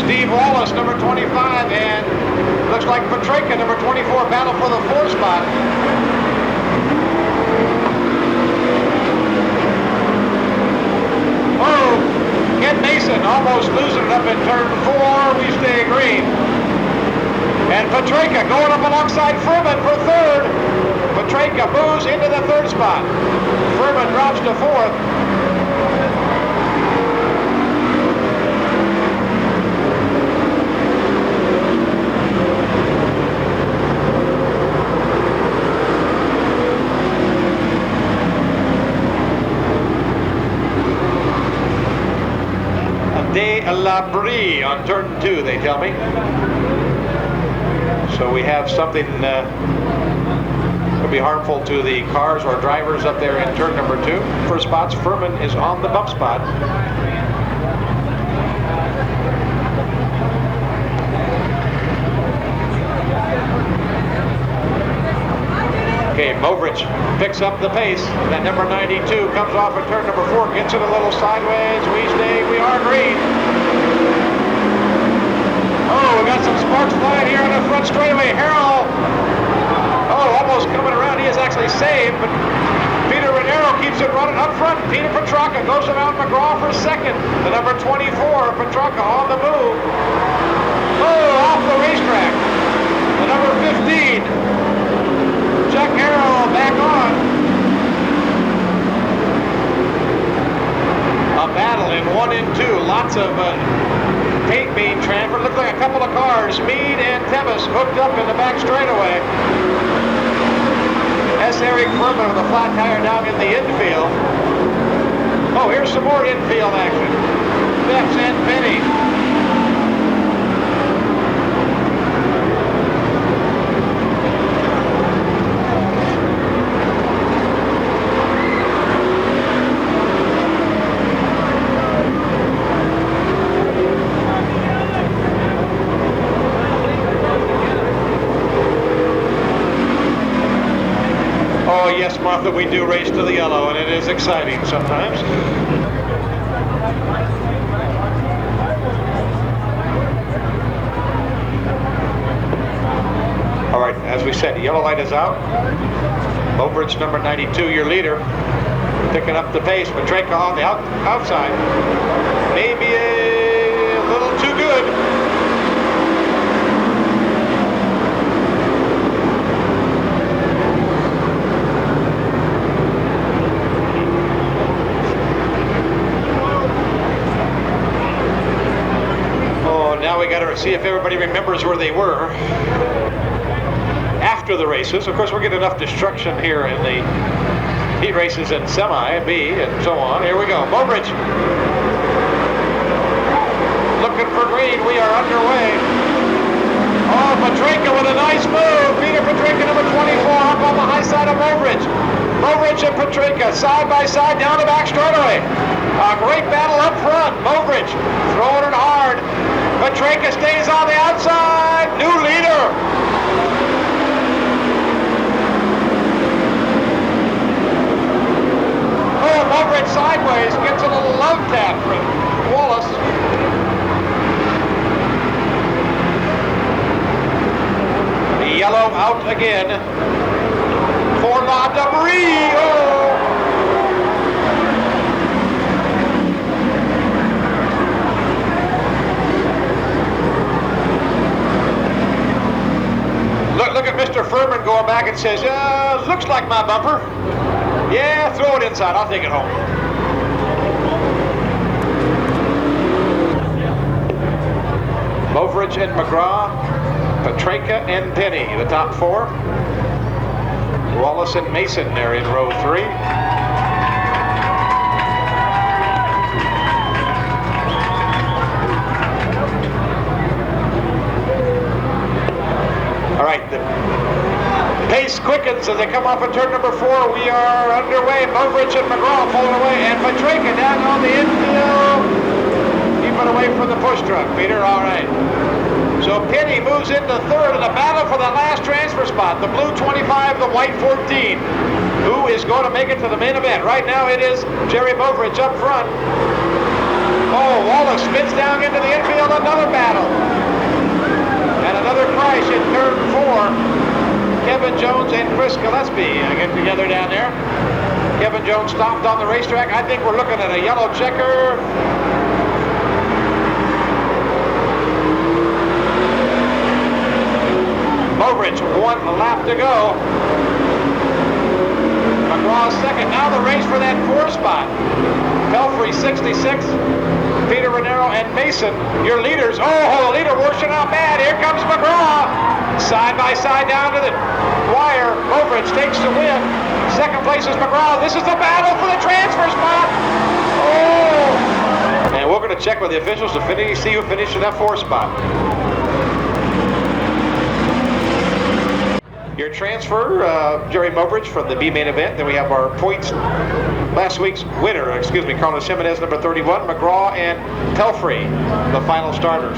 Steve Wallace, number 25, and looks like Petreka, number 24, battle for the 4 spot. Oh, Ken Mason almost losing it up in turn 4. We stay green. And Petreka going up alongside Furman for 3rd. Petreka moves into the 3rd spot. Furman drops to 4th. De la Brie on turn 2, they tell me. So we have something could be harmful to the cars or drivers up there in turn number 2. For spots, Furman is on the bump spot. Okay, Moverich picks up the pace. That number 92 comes off at turn number 4, gets it a little sideways. We are green. Oh, we got some sparks flying here on the front straightaway. Harrell, almost coming around. He is actually saved, but Peter Renero keeps it running up front. Peter Petraka goes around McGraw for 2nd. The number 24, Petraka on the move. Oh, off the racetrack. The number 15. Chuck Harrell back on. A battle in 1 and 2. Lots of paint being transferred. Looks like a couple of cars. Meade and Tevis hooked up in the back straightaway. S. Eric Furman with a flat tire down in the infield. Oh, here's some more infield action. Steps and Penny. Yes, Martha, we do race to the yellow, and it is exciting sometimes. All right, as we said, the yellow light is out. Moverich, number 92, your leader, picking up the pace. Petreka on the outside. Maybe a little too good. Now we got to see if everybody remembers where they were after the races. Of course, we're getting enough destruction here in the heat races and semi, B, and so on. Here we go. Moverich looking for green. We are underway. Oh, Petreka with a nice move. Peter Petreka, number 24, up on the high side of Moverich. Moverich and Petreka side by side down the back straightaway. A great battle up front. Moverich throwing it hard. Petreka stays on the outside. New leader. Oh, Moverich sideways. Gets a little love tap from Wallace. The yellow out again. For La Debris. Oh. Look at Mr. Furman going back and says, looks like my bumper. Yeah, throw it inside. I'll take it home. Moverich and McGraw, Petreka and Penny, the top 4. Wallace and Mason there in row 3. All right, the pace quickens as they come off of turn number 4. We are underway. Moverich and McGraw pulling away, and Petreka down on the infield. He from the push truck, Peter. All right. So Penny moves into third in a battle for the last transfer spot. The blue 25, the white 14. Who is going to make it to the main event? Right now it is Jerry Bovridge up front. Oh, Wallace spins down into the infield. Another battle. And another crash in turn 4. Kevin Jones and Chris Gillespie get together down there. Kevin Jones stomped on the racetrack. I think we're looking at a yellow checker. Bovridge, 1 lap to go. McGraw second. Now the race for that 4 spot. Pelfrey 66. Peter Renero and Mason, your leaders. Oh, leader washing out bad. Here comes McGraw. Side by side down to the wire. Bovridge takes the win. Second place is McGraw. This is the battle for the transfer spot. Oh! And we're going to check with the officials to see who finished in that 4 spot. Your transfer, Jerry Bovridge from the B main event. Then we have our points. Last week's winner, Carlos Jimenez, number 31, McGraw and Pelfrey, the final starters.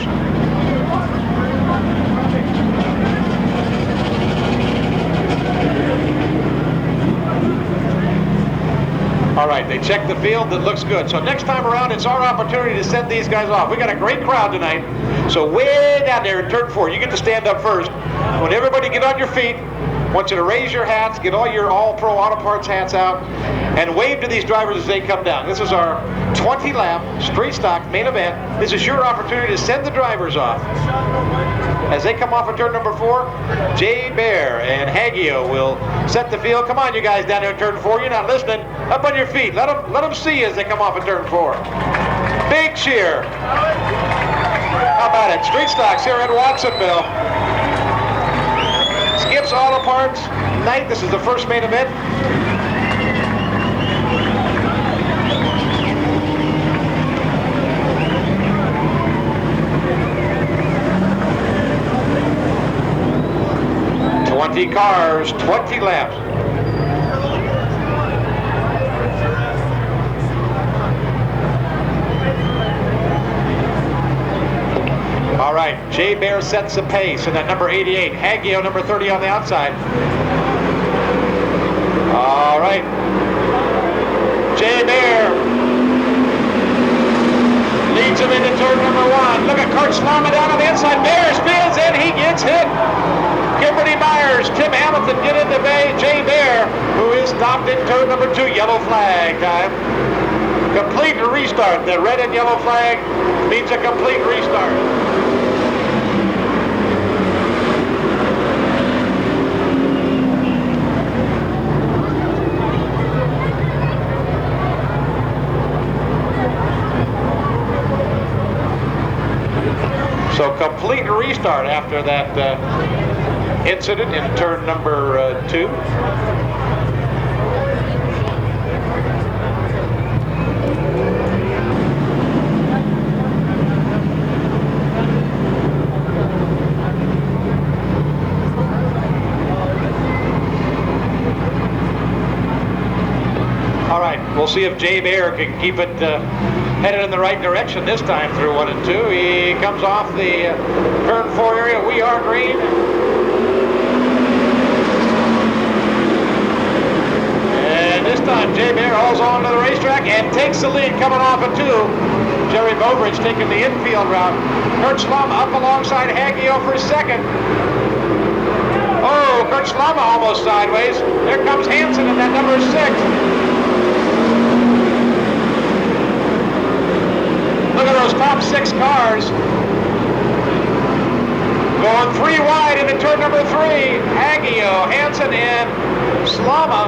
All right, they checked the field. That looks good. So next time around, it's our opportunity to send these guys off. We got a great crowd tonight. So way down there in turn 4, you get to stand up first. When everybody get on your feet, I want you to raise your hats, get all your All-Pro Auto Parts hats out, and wave to these drivers as they come down. This is our 20-lap street stock main event. This is your opportunity to send the drivers off. As they come off of turn number 4, Jay Bear and Haggio will set the field. Come on, you guys down there in turn 4. You're not listening. Up on your feet. Let them see you as they come off of turn 4. Big cheer. How about it? Street stocks here in Watsonville. Skips Auto Parts night. This is the first main event. Cars, 20 laps. All right, Jay Bear sets the pace, and that number 88, Haggio, number 30 on the outside. All right, Jay Bear leads him into turn number 1. Look at Kurt Slama down on the inside. Bear spins, and he gets hit. Kimberly Myers, Tim Hamilton get into Jay Bear, who is stopped in turn number 2. Yellow flag time. Complete restart. The red and yellow flag means a complete restart. So complete restart after that incident in turn number 2. All right, we'll see if Jay Bear can keep it headed in the right direction this time through 1 and 2. He comes off the turn 4 area. We are green. This time, Jay Bear hauls on to the racetrack and takes the lead coming off of 2. Jerry Bovridge taking the infield route. Kurt Slama up alongside Haggio for second. Oh, Kurt Slama almost sideways. There comes Hansen in that number 6. Look at those top 6 cars. Going 3 wide into turn number 3. Haggio, Hansen, and Slama.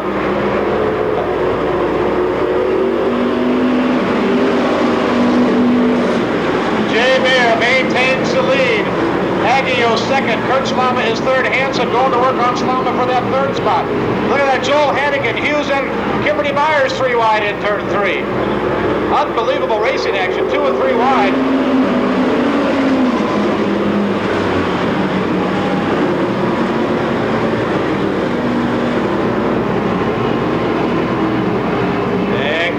Jay Bear maintains the lead. Haggio second. Kurt Slama is third. Hansen going to work on Slama for that 3rd spot. Look at that. Joel Hannigan, Hughes, and Kimberly Myers 3 wide in turn 3. Unbelievable racing action. 2 and 3 wide.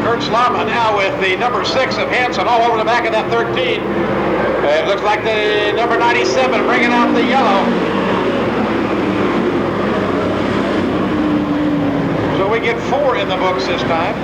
Kurt Slama now with the number 6 of Hansen all over the back of that 13. It looks like the number 97 bringing out the yellow. So we get 4 in the books this time.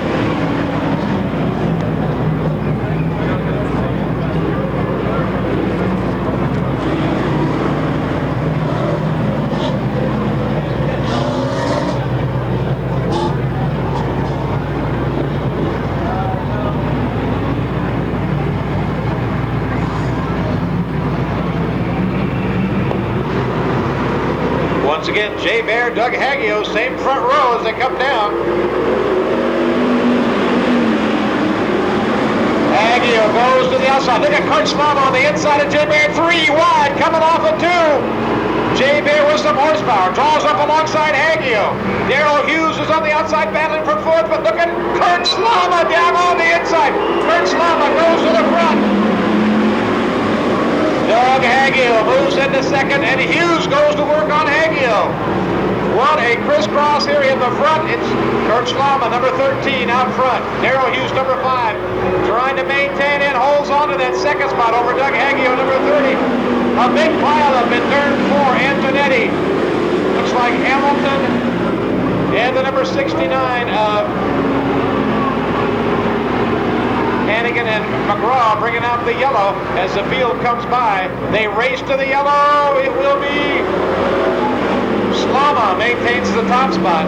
Once again, Jay Bear, Doug Haggio, same front row as they come down. Haggio goes to the outside. Look at Kurt Slama on the inside of Jay Bear. 3 wide, coming off of 2. Jay Bear with some horsepower, draws up alongside Haggio. Darrell Hughes is on the outside battling for 4th, but look at Kurt Slama down on the inside. Kurt Slama goes to the front. Doug Haggio moves into 2nd, and Hughes goes to work on Haggio. What a crisscross here in the front. It's Kurt Slama, number 13, out front. Darrell Hughes, number 5, trying to maintain and holds on to that 2nd spot over Doug Haggio, number 30. A big pileup in turn 4, Antonetti. Looks like Hamilton and the number 69 of Hannigan and McGraw bringing out the yellow as the field comes by. They race to the yellow. It will be Slama maintains the top spot.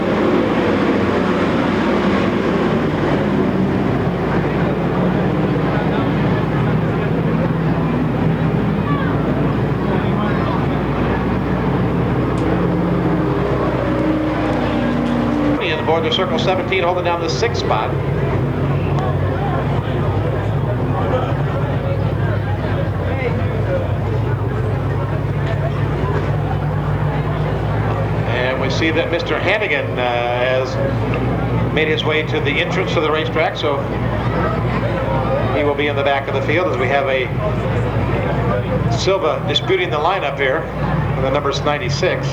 And aboard the Circle 17 holding down the 6th spot. See that Mr. Hannigan has made his way to the entrance to the racetrack, so he will be in the back of the field as we have a Silva disputing the lineup here. The number's 96.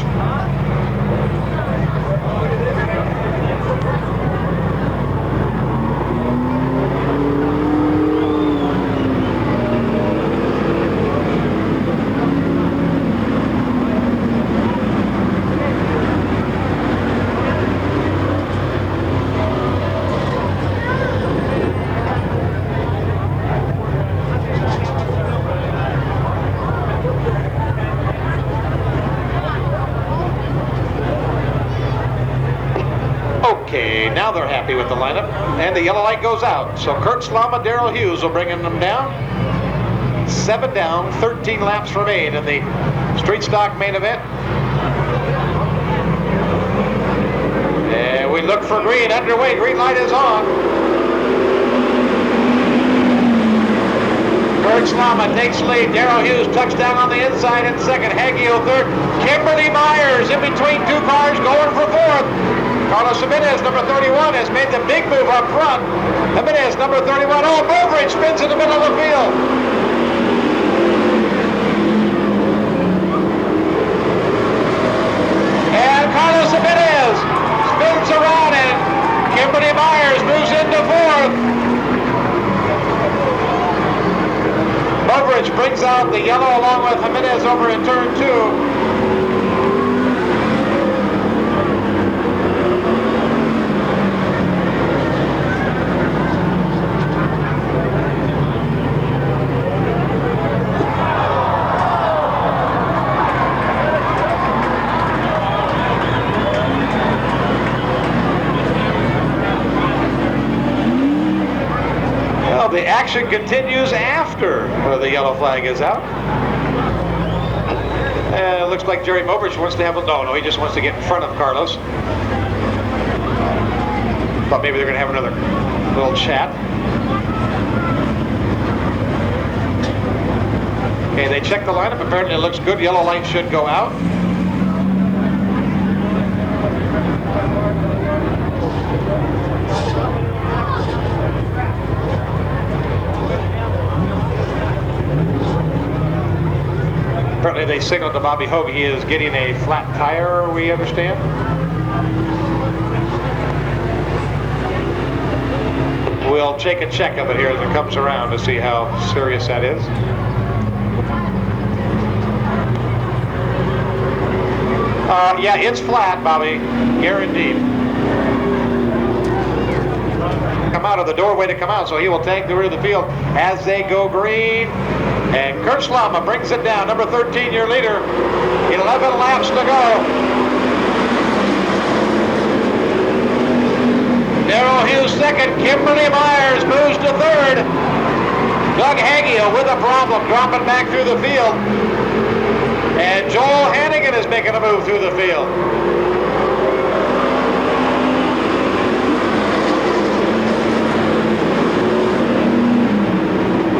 Okay, now they're happy with the lineup, and the yellow light goes out. So Kurt Slama, Darrell Hughes will bring them down. 7 down, 13 laps remain in the street stock main event. And we look for green, underway, green light is on. Kurt Slama takes lead, Darrell Hughes tucks down on the inside in 2nd, Haggio 3rd. Kimberly Myers in between 2 cars going for 4th. Carlos Jimenez, number 31, has made the big move up front. Jimenez, number 31. Oh, Bovridge spins in the middle of the field. And Carlos Jimenez spins around, and Kimberly Myers moves into 4th. Bovridge brings out the yellow along with Jimenez over in turn 2. The action continues after the yellow flag is out. It looks like Jerry Bovridge wants to have a... No, he just wants to get in front of Carlos. Thought maybe they're going to have another little chat. Okay, they checked the lineup. Apparently it looks good. Yellow light should go out. Apparently they signaled to Bobby Hogue he is getting a flat tire, we understand. We'll take a check of it here as it comes around to see how serious that is. Yeah, it's flat, Bobby. Guaranteed. Come out of the doorway to come out, so he will take the rear of the field as they go green. And Kurt Slama brings it down. Number 13, your leader. 11 laps to go. Darrell Hughes second. Kimberly Myers moves to third. Doug Haggiel with a problem, dropping back through the field. And Joel Hannigan is making a move through the field.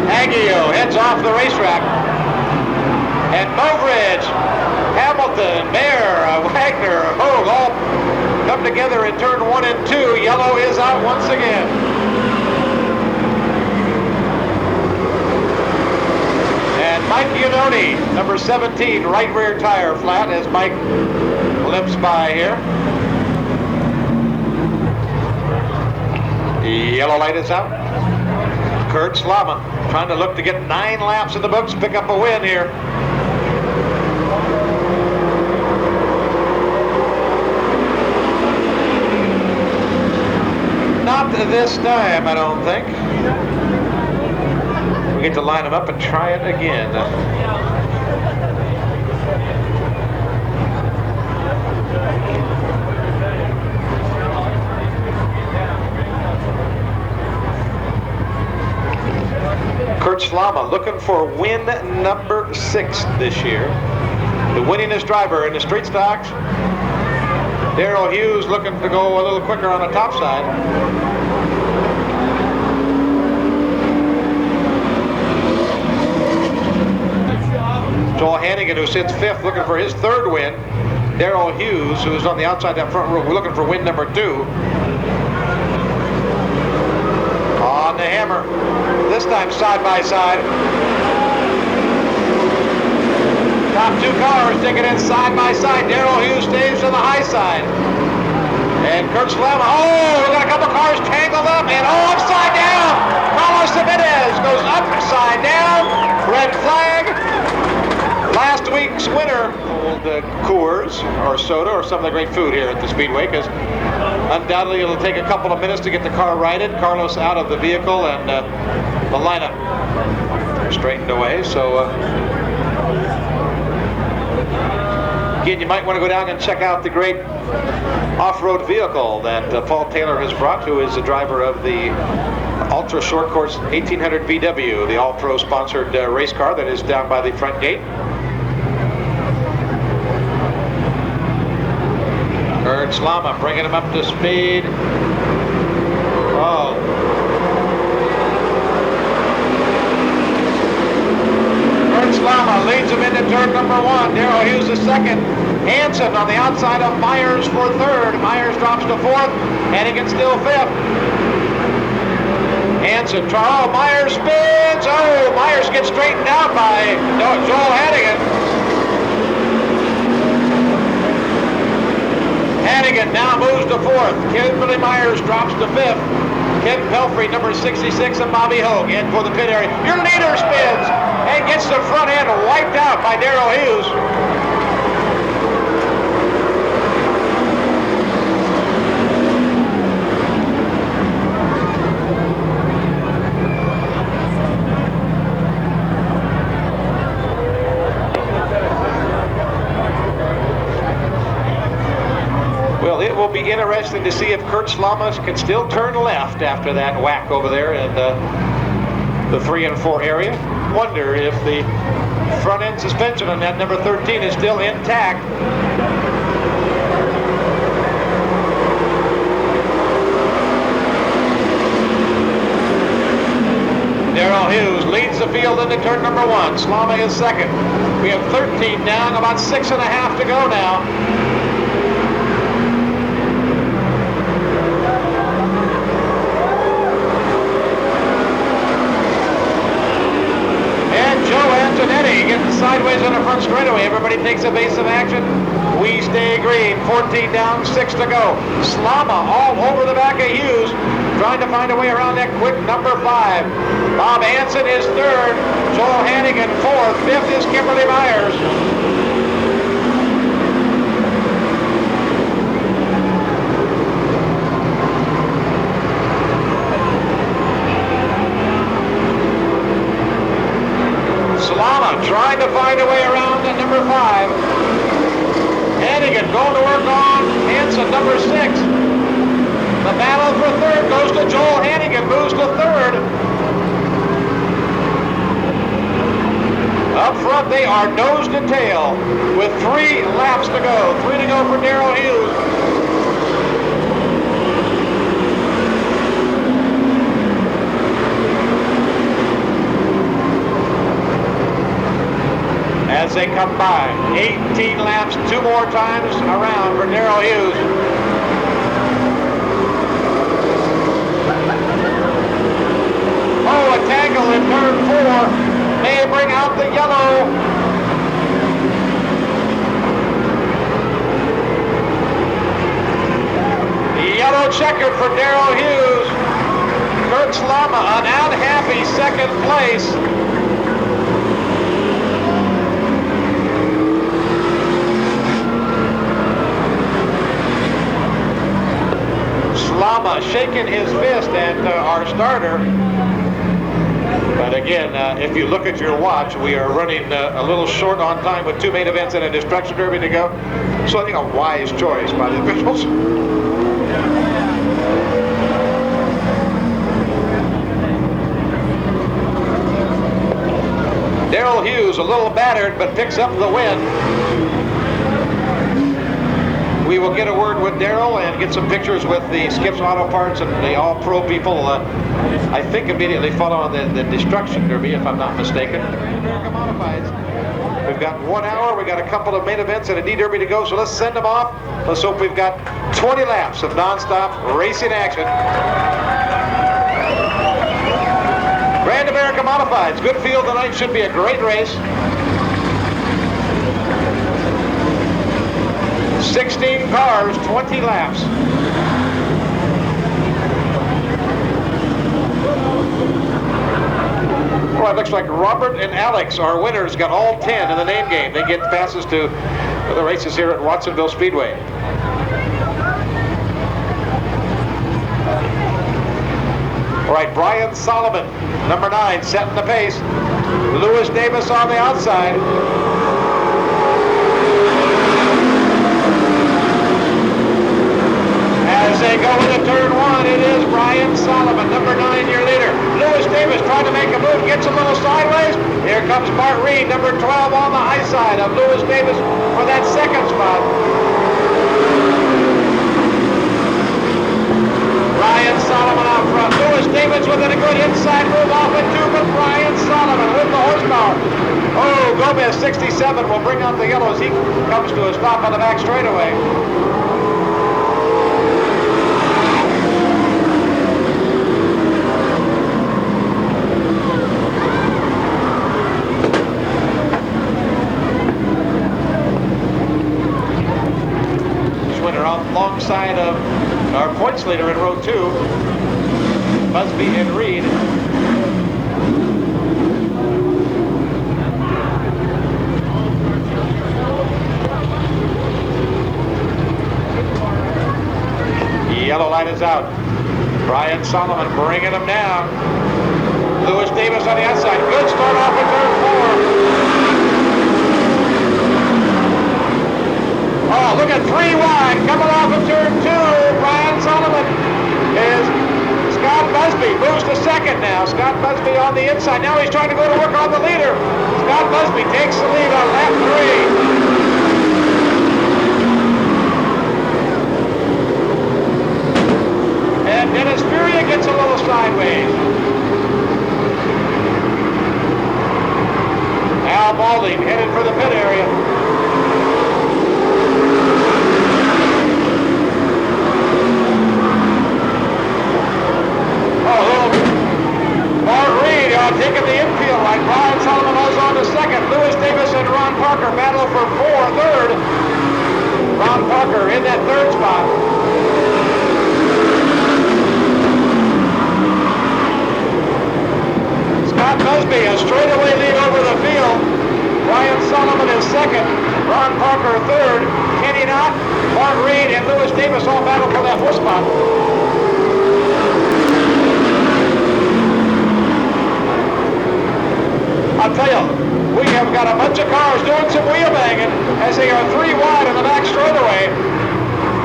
Haggiel heads off the racetrack. And Mowbridge, Hamilton, Mayer, Wagner, Hogue all come together in turn 1 and 2. Yellow is out once again. And Mike Iannone, number 17, right rear tire flat as Mike limps by here. The yellow light is out. Kurt Slama trying to look to get 9 laps in the books, pick up a win here. Not this time, I don't think. We get to line them up and try it again. Kurt Slama looking for win number 6 this year. The winningest driver in the street stocks. Darrell Hughes looking to go a little quicker on the top side. Joel Hannigan, who sits 5th, looking for his 3rd win. Darrell Hughes, who's on the outside that front row, looking for win number 2. On the hammer. This time side by side. Top 2 cars taking it side by side. Darrell Hughes stays to the high side. And Kurt Slama, we got a couple cars tangled up and upside down. Carlos Jimenez goes upside down. Red flag. Last week's winner, old Coors or soda or some of the great food here at the Speedway, because undoubtedly it'll take a couple of minutes to get the car righted. Carlos out of the vehicle and the lineup straightened away. So again, you might want to go down and check out the great off-road vehicle that Paul Taylor has brought, who is the driver of the Ultra Short Course 1800 VW, the all-pro sponsored race car that is down by the front gate. Kurt Slama bringing him up to speed. Kurt Slama leads him into turn number 1. Darrell Hughes is 2nd. Hansen on the outside of Myers for 3rd. Myers drops to 4th. Hannigan still 5th. Hansen, Myers spins. Myers gets straightened out by Joel Hannigan. Hannigan now moves to 4th. Kimberly Myers drops to 5th. Ken Pelfrey, number 66, and Bobby Hogue in for the pit area. Your leader spins and gets the front end wiped out by Darrell Hughes. Well, it will be interesting to see if Kurt Slama can still turn left after that whack over there in the 3 and 4 area. Wonder if the front end suspension on that number 13 is still intact. Darrell Hughes leads the field into turn number 1. Slama is 2nd. We have 13 down, about 6.5 to go now. Getting sideways on the front straightaway. Everybody takes a base of action. We stay green. 14 down, 6 to go. Slama all over the back of Hughes, trying to find a way around that quick number 5. Bob Hansen is 3rd. Joel Hannigan 4th. 5th is Kimberly Myers. trying to find a way around at number 5. Hannigan going to work on Hanson, number 6. The battle for third goes to Joel Hannigan, moves to third. Up front, they are nose to tail with 3 laps to go. 3 to go for Darrell Hughes. As they come by, 18 laps, 2 more times around for Darrell Hughes. Oh, a tangle in turn 4. May bring out the yellow. The yellow checkered for Darrell Hughes. Kurt Slama, an unhappy second place. Slama shaking his fist at our starter. But again, if you look at your watch, we are running a little short on time with 2 main events and a destruction derby to go. So I think a wise choice by the officials. Darrell Hughes a little battered, but picks up the win. We will get a word with Darrell and get some pictures with the Skips Auto Parts and the all-pro people. I think immediately following the Destruction Derby, if I'm not mistaken. American Modifieds. We've got 1 hour, we've got a couple of main events and a D Derby to go, so let's send them off. Let's hope we've got 20 laps of non-stop racing action. Grand American Modifieds, good field tonight, should be a great race. 16 cars, 20 laps. Well, it looks like Robert and Alex, our winners, got all 10 in the name game. They get passes to the races here at Watsonville Speedway. All right, Brian Solomon, number 9, setting the pace. Lewis Davis on the outside. As they go into turn 1, it is Brian Solomon, number 9, your leader. Lewis Davis trying to make a move, gets a little sideways. Here comes Bart Reed, number 12 on the high side of Lewis Davis for that second spot. Brian Solomon out front. Lewis Davis with a good inside move off it too, but Brian Solomon with the horsepower. Oh, Gomez 67 will bring out the yellow as he comes to a stop on the back straightaway. Alongside of our points leader in row 2, Busby and Reed. The yellow light is out. Brian Solomon bringing him down. Lewis Davis on the outside. Good start off in turn 4. Oh, look at 3 wide, coming off of turn 2. Brian Solomon is Scott Busby, moves to second now. Scott Busby on the inside. Now he's trying to go to work on the leader. Scott Busby takes the lead on lap 3. And Dennis Furia gets a little sideways. Al Balding headed for the pit area. Bart Reed taking the infield line. Brian Solomon was on to second. Lewis Davis and Ron Parker battle for third. Ron Parker in that third spot. Scott Busby, a straightaway lead over the field. Brian Solomon is second. Ron Parker third. Kenny Knott, Bart Reed, and Lewis Davis all battle for that fourth spot. I'll tell you, We have got a bunch of cars doing some wheel banging as they are 3 wide on the back straightaway.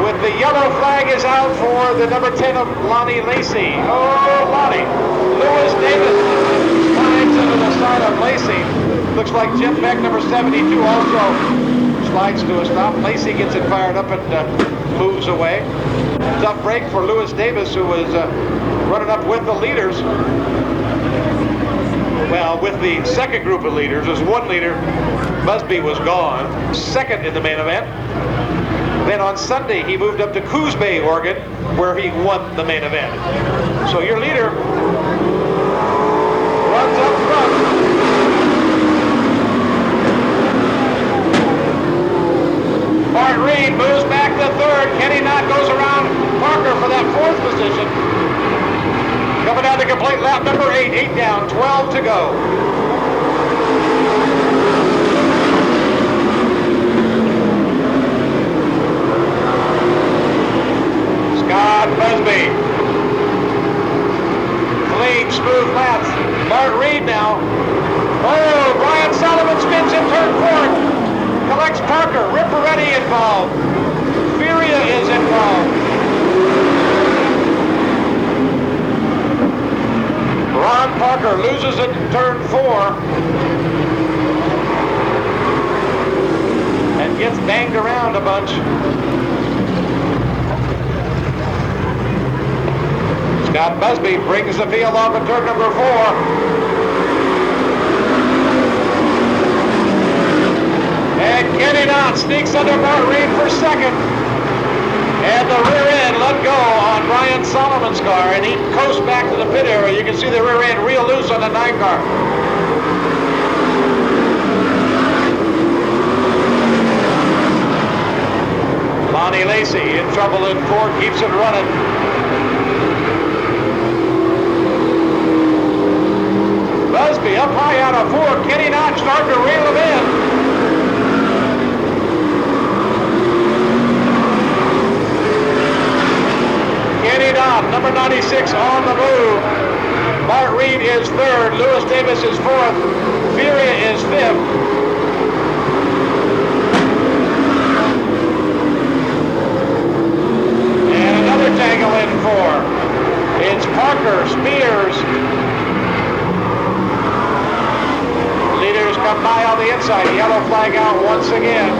With the yellow flag is out for the number 10 of Lonnie Lacey. Oh, Lonnie. Lewis Davis slides into the side of Lacey. Looks like Jim Beck, number 72, also slides to a stop. Lacey gets it fired up and moves away. Tough break for Lewis Davis, who was running up with the leaders. Well, with the second group of leaders, there's one leader. Busby was gone, second in the main event. Then on Sunday, he moved up to Coos Bay, Oregon, where he won the main event. So your leader runs up front. Bart Reed moves back to third. Kenny Knott goes around Parker for that 4th position. Coming down to complete lap number 8. 8 down, 12 to go. Scott Busby. Clean, smooth laps. Bart Reed now. Oh, Brian Solomon spins in turn 4. Collects Parker. Ripperetti involved. Furia is involved. Ron Parker loses it in turn 4. And gets banged around a bunch. Scott Busby brings the field off at turn number 4. And Kenny Knott sneaks under Bart Reed for second. And the rear end let go on Brian Solomon's car, and he coasts back to the pit area. You can see the rear end real loose on the 9 car. Lonnie Lacey in trouble in 4, keeps it running. Busby up high out of 4. Kenny Knott starting to reel him in. Kenny Knott, number 96, on the move. Bart Reed is 3rd. Lewis Davis is 4th. Furia is 5th. And another tangle in 4. It's Parker, Spears. Leaders come by on the inside. Yellow flag out once again.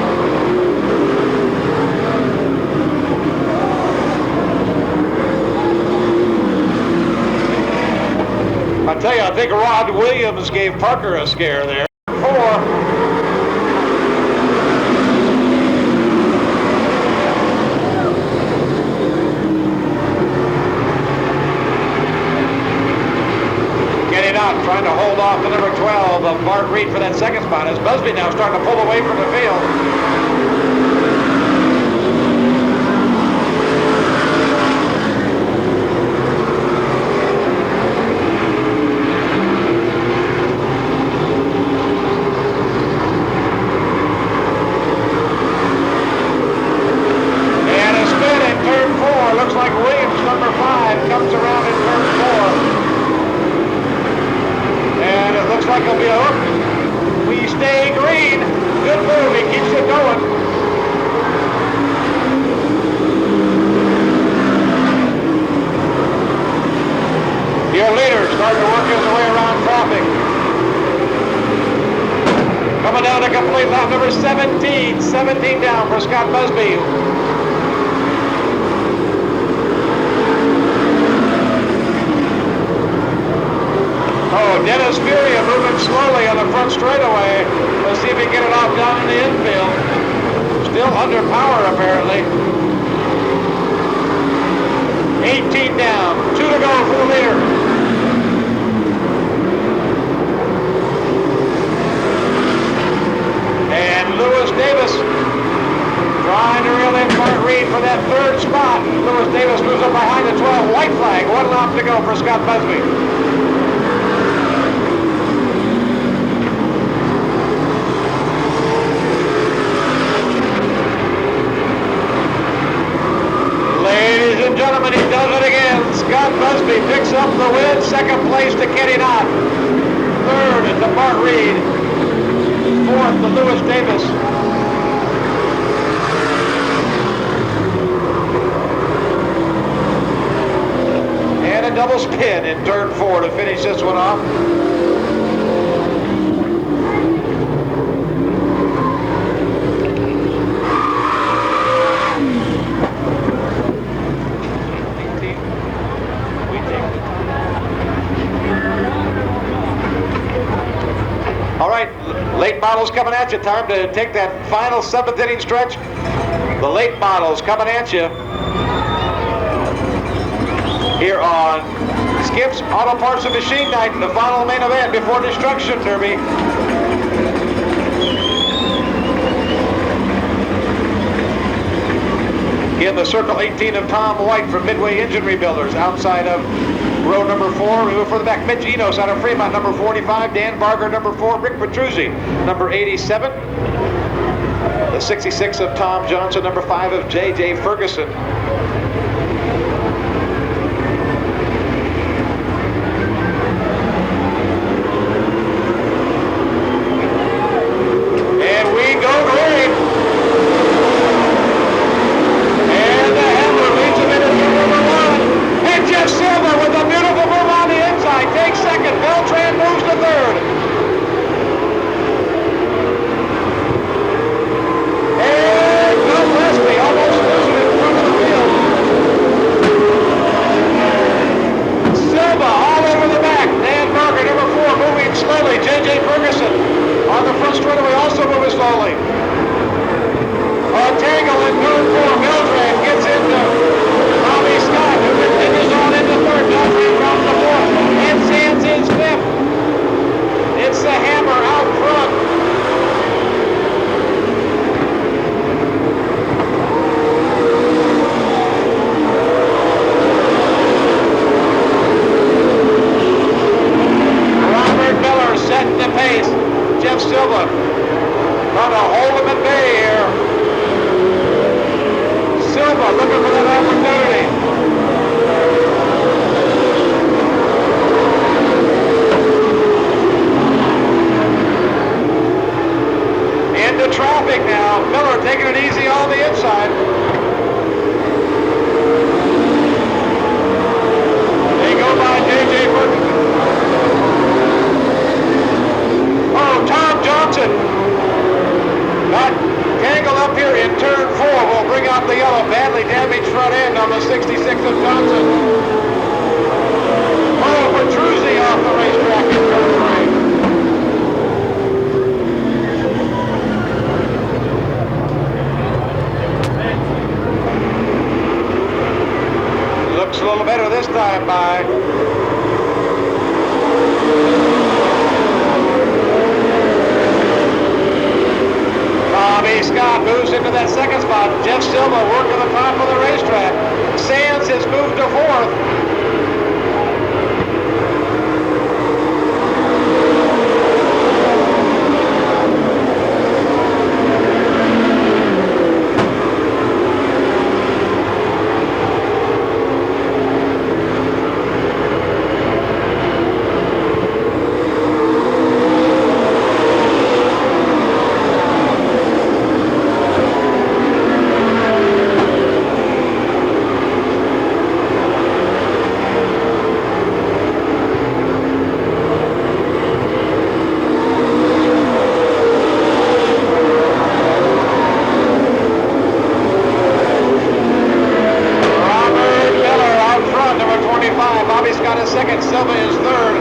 I tell you, I think Rod Williams gave Parker a scare there. 4. Kenny Knott trying to hold off the number 12 of Bart Reed for that second spot as Busby now starting to pull away from the field. Looks like Williams, number 5, comes around in turn 4. And it looks like it'll be a hook. We stay green. Good move. He keeps it going. Your leader starting to work his way around traffic. Coming down to complete lap number 17. 17 down for Scott Busby. Oh, Dennis Furia moving slowly on the front straightaway. Let's see if he can get it off down in the infield. Still under power, apparently. 18 down. 2 to go for the leader. And Lewis Davis trying to reel in Bart Reed for that 3rd spot. Lewis Davis moves up behind the 12. White flag. 1 lap to go for Scott Busby. Ladies and gentlemen, he does it again. Scott Busby picks up the win. 2nd place to Kenny Knott. 3rd is to Bart Reed. Lewis Davis. And a double spin in turn 4 to finish this one off. All right, late models coming at you. Time to take that final 7th inning stretch. The late models coming at you here on Skip's Auto Parts and Machine Night, the final main event before Destruction Derby. In the circle 18 of Tom White from Midway Engine Rebuilders, outside of row number 4. We move for the back. Mitch Enos out of Fremont, number 45. Dan Barger, number 4. Rick Petruzzi, number 87. The 66 of Tom Johnson, number 5 of J.J. Ferguson. And we go green. And the handler leads him into number 1. And Jeff Silver with a beautiful move on the inside takes second. Beltran moves to third. And Bill Leslie almost losing it in front of the field. Silva all over the back. Dan Barker, number 4, moving slowly. J.J. Ferguson on the front straightaway also moving slowly. Tangle in turn 4. Beltran gets into Bobby Scott, who continues on into third. Beltran drops the 4th. And Sands is 5th. It's the Hammer out front. Robert Miller setting the pace. Jeff Silva trying to hold him at bay here. Silva looking for that opportunity. Into traffic now. Miller taking it easy on the inside. They go by J.J. Ferguson. Oh, Tom Johnson got tangled up here in turn 4. Will bring out the yellow. Badly damaged front end on the 66 of Johnson. Oh, Petruzzi off the racetrack in turn 3. Looks a little better this time by Bobby Scott moves into that second spot. Jeff Silva working the top of the racetrack. Sands has moved to 4th. Bobby Scott is second. Silva is third.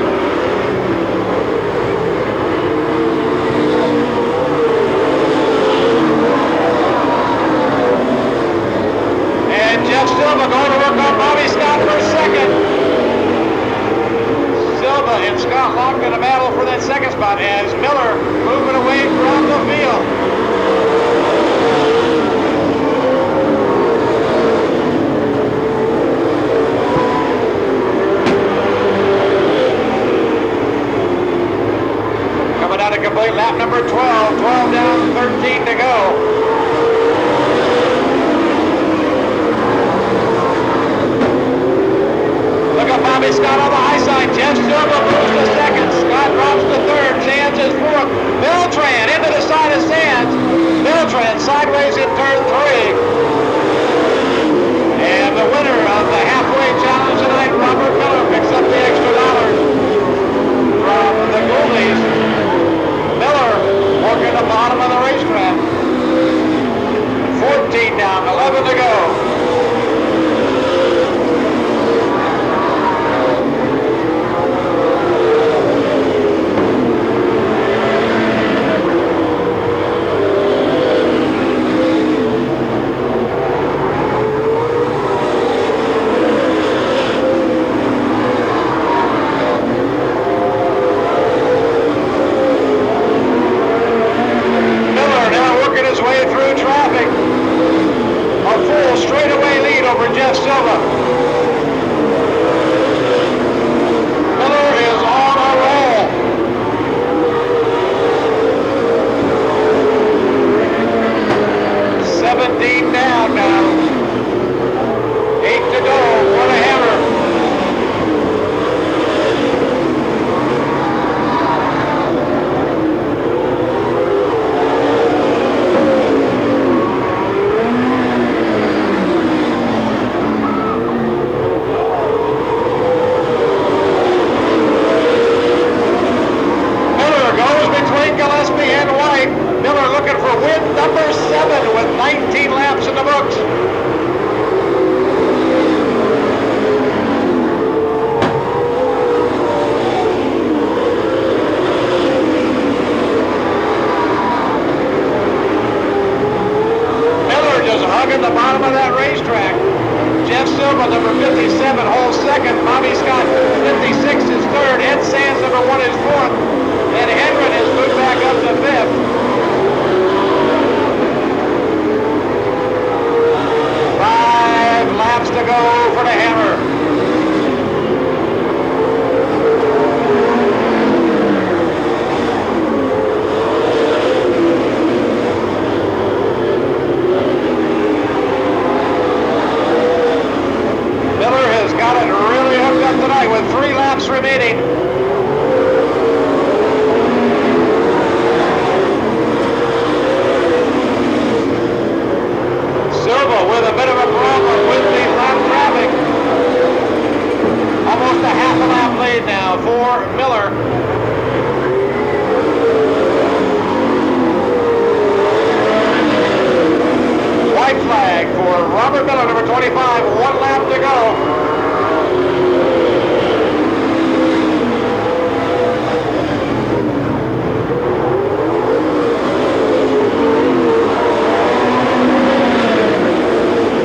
And Jeff Silva going to work on Bobby Scott for second. Silva and Scott locked in a battle for that second spot as Miller moving away from the field. Out of complete lap number 12, 12 down, 13 to go. Look at Bobby Scott on the high side. Jeff Silva moves to second. Scott drops to third. Sands is fourth. Beltran into the side of Jeff Silva. Miller is on a roll. 17 down now. 8 to go for the Hammer. Miller goes between Gillespie and White. Miller looking for win number 7 with 19 laps in the books. Miller just hugging the bottom of that racetrack. Jeff Silva, number 57, holds second. Bobby Scott, 56, is third. Ed Sands, number 1, is fourth. And Henry has moved back up to fifth. 5 laps to go for the Hammer. Miller has got it really hooked up tonight with 3 laps remaining. Silva with a bit of a problem with the lap traffic. Almost a half a lap lead now for Miller. White flag for Robert Miller, number 25, 1 lap to go.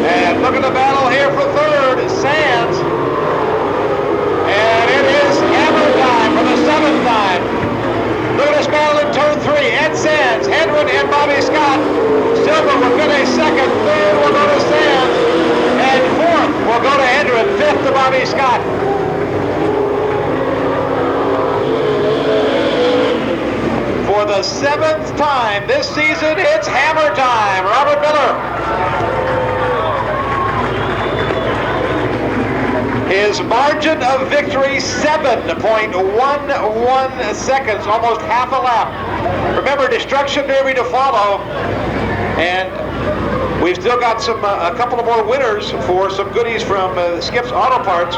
And look at the battle here for third, Sands. And it is Hammer time for the 7th time. Look at this battle in turn 3. Ed Sands, Hedwin, and Bobby Scott. Silva will finish second, third will go to Sands, and fourth will go to Hedwin, fifth to Bobby Scott. For the 7th time this season, it's Hammer time. Robert Miller. His margin of victory, 7.11 seconds, almost half a lap. Remember, Destruction Derby to follow, and we've still got a couple of more winners for some goodies from Skip's Auto Parts.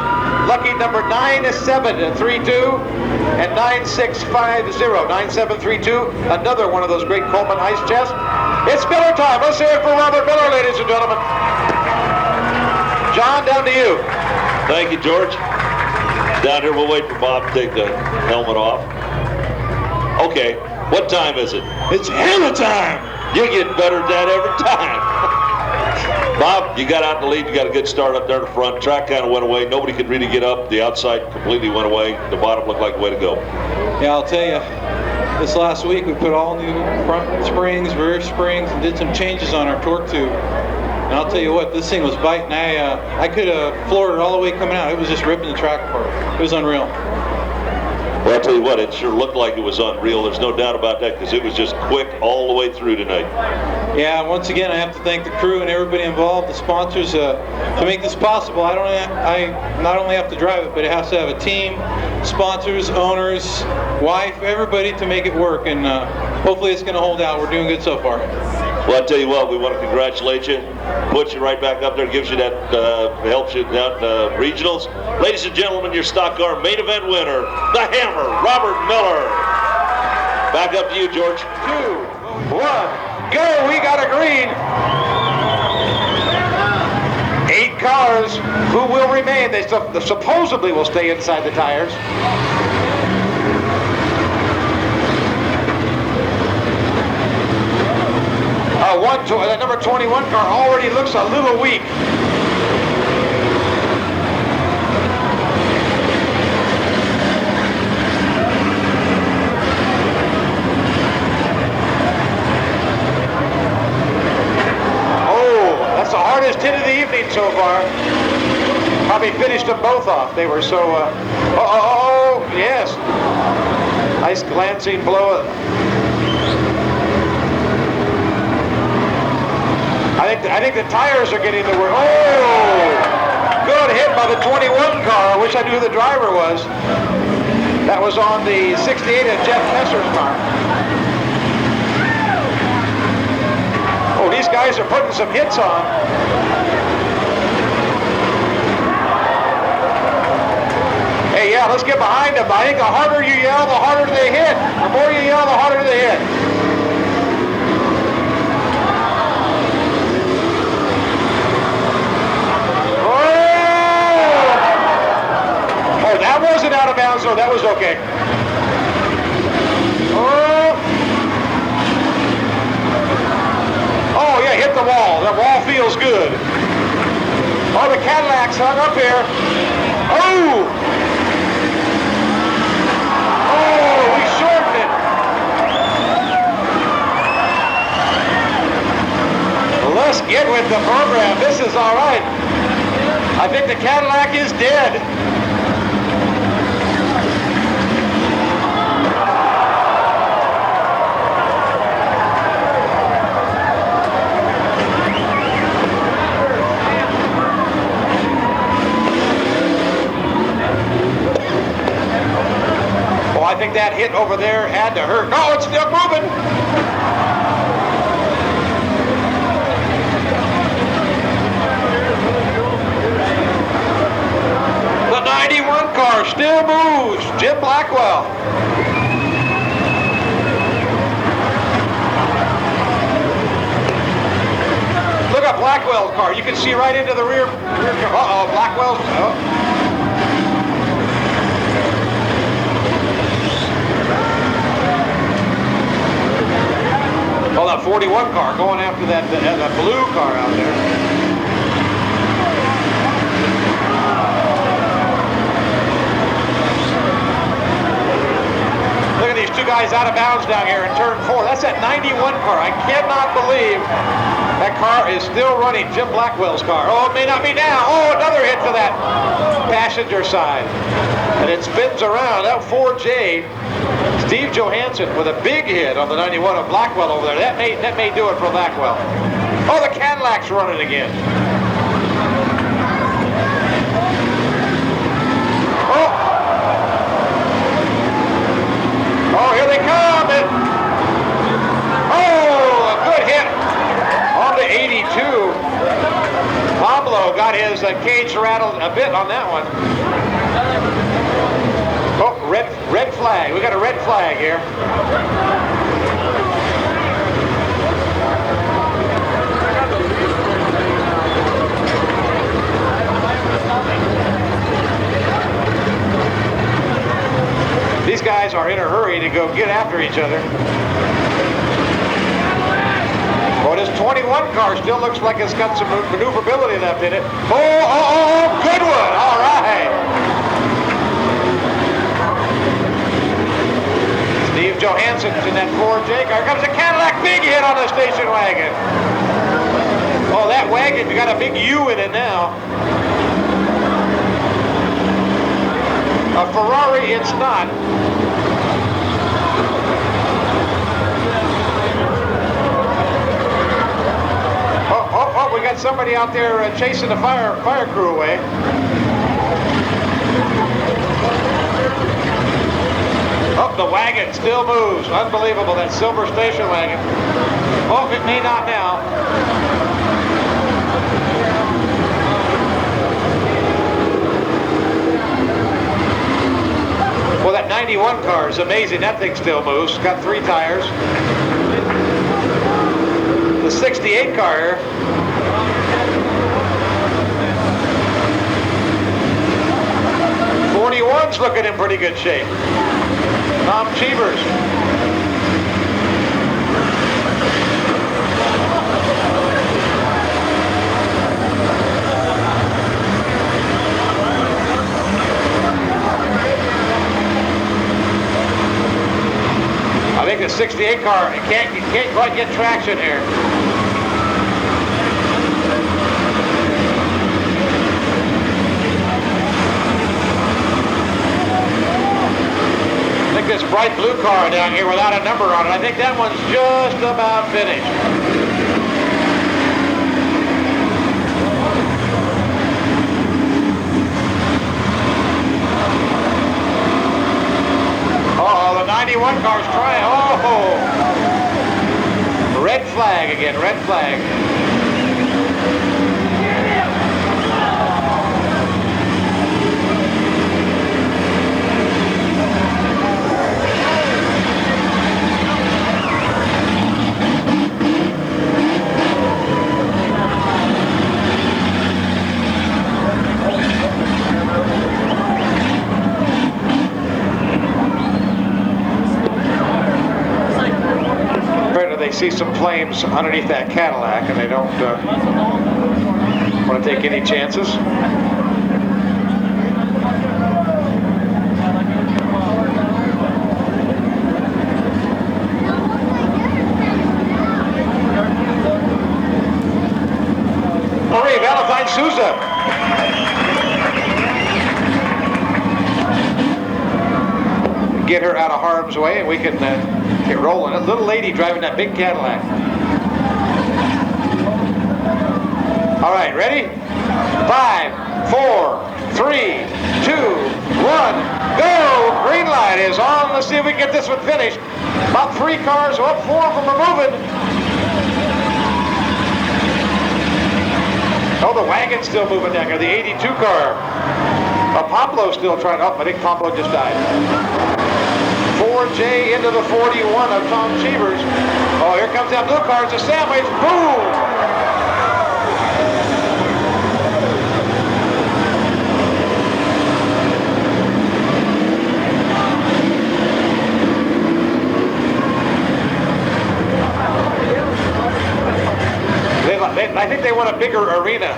Lucky number 9732 and 9650, 9732, another one of those great Coleman ice chests. It's Miller time. Let's hear it for Robert Miller, ladies and gentlemen. John, down to you. Thank you, George. Down here, we'll wait for Bob to take the helmet off. Okay, what time is it? It's Hammer time! You get better at that every time. Bob, you got out in the lead. You got a good start up there in the front. Track kind of went away. Nobody could really get up. The outside completely went away. The bottom looked like the way to go. Yeah, I'll tell you, this last week we put all new front springs, rear springs, and did some changes on our torque tube. And I'll tell you what, this thing was biting. I could have floored it all the way coming out. It was just ripping the track apart. It was unreal. Well, I'll tell you what, it sure looked like it was unreal. There's no doubt about that, because it was just quick all the way through tonight. Yeah, once again, I have to thank the crew and everybody involved, the sponsors, to make this possible. I not only have to drive it, but it has to have a team, sponsors, owners, wife, everybody to make it work. And hopefully it's going to hold out. We're doing good so far. Well, I'll tell you what, we want to congratulate you, put you right back up there, gives you that, helps you out regionals. Ladies and gentlemen, your stock car main event winner, the Hammer, Robert Miller. Back up to you, George. 2, 1, go! We got a green. 8 cars. Who will remain? They supposedly will stay inside the tires. That number 21 car already looks a little weak. Oh, that's the hardest hit of the evening so far. Probably finished them both off. They were so, oh, yes. Nice glancing blow. I think the tires are getting the work. Oh! Good hit by the 21 car. I wish I knew who the driver was. That was on the 68 of Jeff Messer's car. Oh, these guys are putting some hits on. Hey, yeah, let's get behind them. I think the harder you yell, the harder they hit. The more you yell, the harder they hit. Oh, that wasn't out of bounds, though. That was okay. Oh, yeah, hit the wall. The wall feels good. Oh, the Cadillac's hung up here. Oh! Oh, we shortened it. Let's get with the program. This is all right. I think the Cadillac is dead. I think that hit over there had to hurt. No, it's still moving. The 91 car still moves. Jim Blackwell. Look at Blackwell's car. You can see right into the rear car. Uh-oh, Blackwell's. Oh. Oh, that 41 car going after that blue car out there. Look at these two guys out of bounds down here in turn 4. That's that 91 car. I cannot believe that car is still running. Jim Blackwell's car. Oh, it may not be now. Oh, another hit to that passenger side. And it spins around. That 4J. Steve Johansson with a big hit on the 91 of Blackwell over there. That may do it for Blackwell. Oh, the Cadillac's running again. Oh! Oh, here they come! Oh, a good hit on the 82. Pablo got his cage rattled a bit on that one. Oh, red flag. We got a red flag here. These guys are in a hurry to go get after each other. Oh, this 21 car still looks like it's got some maneuverability left in it. Oh, good one. All right. Steve Johansson's in that 4J car. Here comes a Cadillac, big hit on the station wagon. Oh, that wagon's got a big U in it now. A Ferrari, it's not. Oh, we got somebody out there chasing the fire crew away. Oh, the wagon still moves. Unbelievable, that silver station wagon. Oh, it may not now. Well, that 91 car is amazing. That thing still moves. It's got 3 tires. The 68 car here. '41's looking in pretty good shape. Tom Cheevers. I think the 68 car, you can't quite get traction here. this bright blue car down here without a number on it. I think that one's just about finished. Oh, the 91 car's trying. Oh! Red flag again, red flag. They see some flames underneath that Cadillac and they don't want to take any chances. Marie Valentine Souza. Get her out of harm's way and we can get rolling. A little lady driving that big Cadillac. All right, ready? 5, 4, 3, 2, 1, go! Green light is on. Let's see if we can get this one finished. About 3 cars up, 4 of them are moving. Oh, the wagon's still moving down here. The 82 car. Pablo's still trying. Oh, I think Pablo just died. 4J into the 41 of Tom Cheevers. Oh, here comes that blue car. It's a sandwich. Boom! I think they want a bigger arena.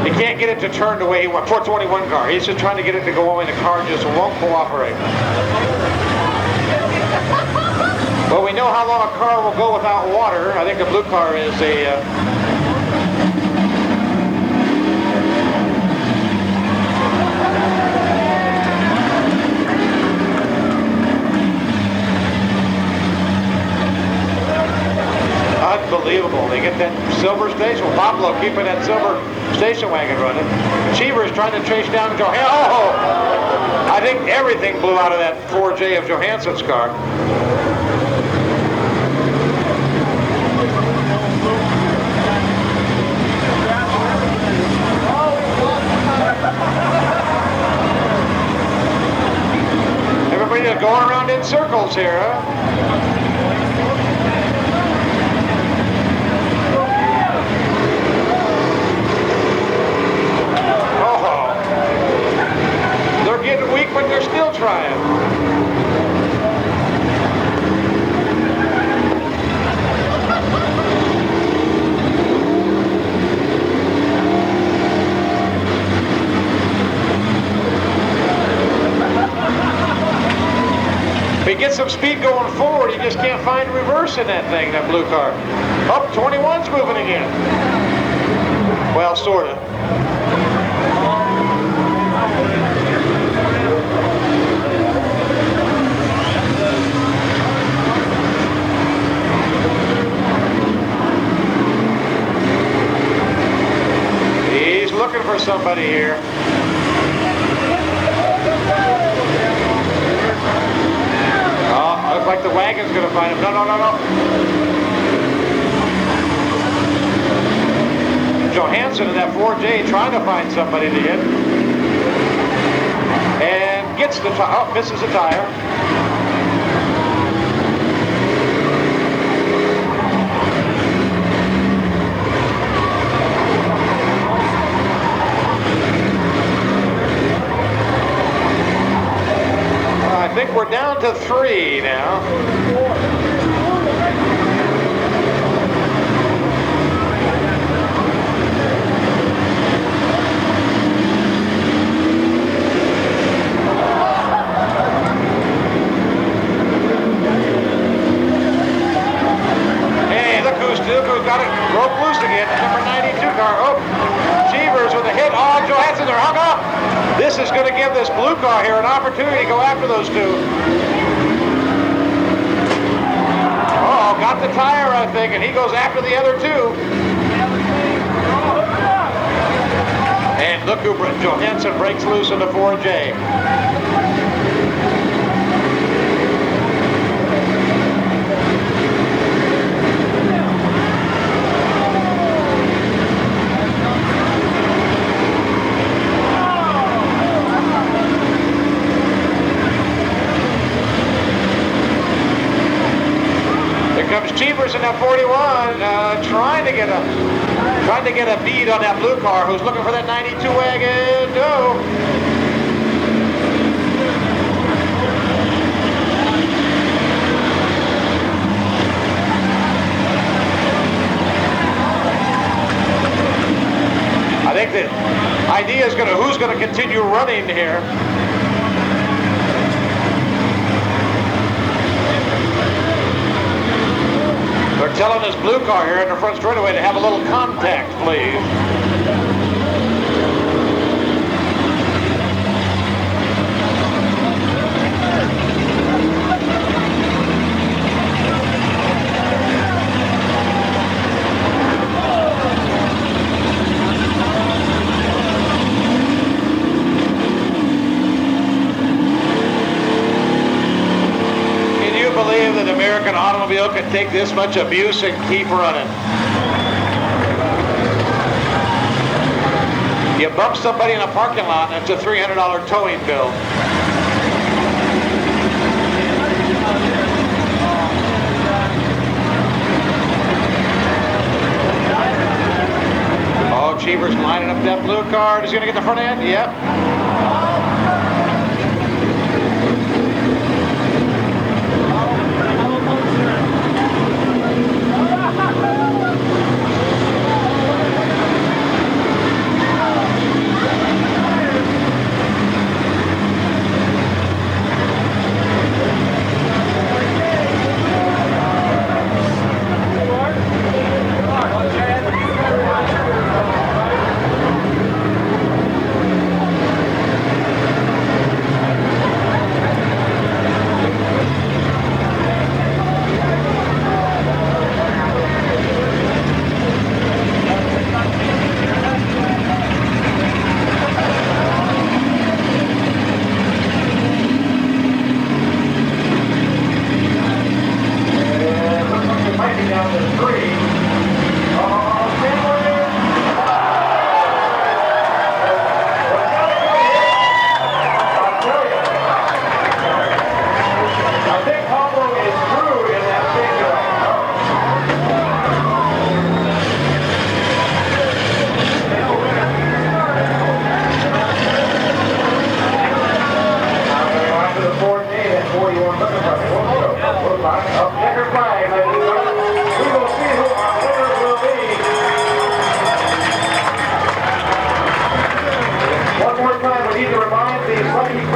He can't get it to turn the way he wants. 421 car. He's just trying to get it to go away, and the car just won't cooperate. Well, we know how long a car will go without water. I think the blue car is a... Unbelievable. They get that silver station. Pablo keeping that silver station wagon running. Cheever's trying to chase down Johansson. Oh! I think everything blew out of that 4J of Johansson's car. Everybody is going around in circles here, huh? Getting weak, but they're still trying. If he gets some speed going forward, he just can't find reverse in that thing, that blue car. Up, 21's moving again. Well, sort of. Looking for somebody here. Oh, looks like the wagon's going to find him. No. Johansson in that 4J trying to find somebody to hit. And gets the tire. Oh, misses the tire. I think we're down to 3 now. Hey, look who's got it broke loose again. Number 90. this is going to give this blue car here an opportunity to go after those two. Oh, got the tire, I think, and he goes after the other two. And look who Johansson breaks loose in the 4J. Comes Cheevers in that 41, trying to get a bead on that blue car who's looking for that 92 wagon. No. I think the idea is who's going to continue running here. They're telling this blue car here in the front straightaway to have a little contact, please. Believe that the American automobile can take this much abuse and keep running. You bump somebody in a parking lot and it's a $300 towing bill. Oh, Cheevers lining up that blue car. Is he going to get the front end? Yep.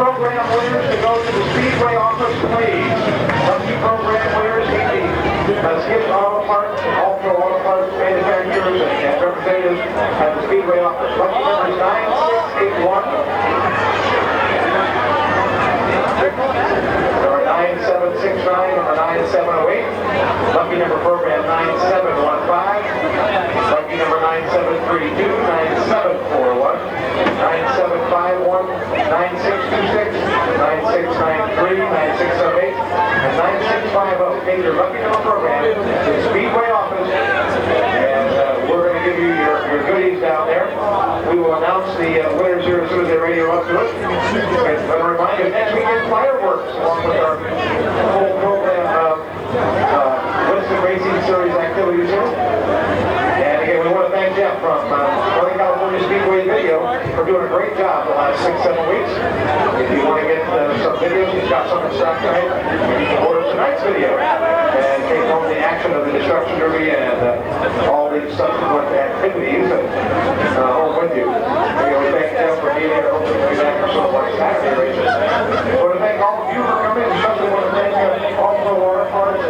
program winners to go to the Speedway office, please. Lucky program winners, Skip Auto Parts, also Auto Parts manufacturers and representatives at the Speedway office. Lucky number is 9681. Number 9769, number 9708. Lucky number program 9715. Lucky number 9732, 9741. 9751, 9626, 9693, 9678, and 9650. Take your lucky number program to the Speedway office, and we're going to give you your goodies down there. We will announce the winners here as soon as they radio up to us. And a reminder, next weekend fireworks, along with our whole program of Winston Racing Series activities here. And again, we want to thank Jeff from Northern California Speedway Video for doing a great job the last 6-7 weeks. If you want to get some videos, he's got some in stock tonight. You can order tonight's video and take home the action of the destruction derby and all the subsequent activities home with you. Again, we thank Jeff for being here. Hopefully we'll be back for some of our Saturday races. I want to thank all of you for coming, especially want to thank also Auto Parts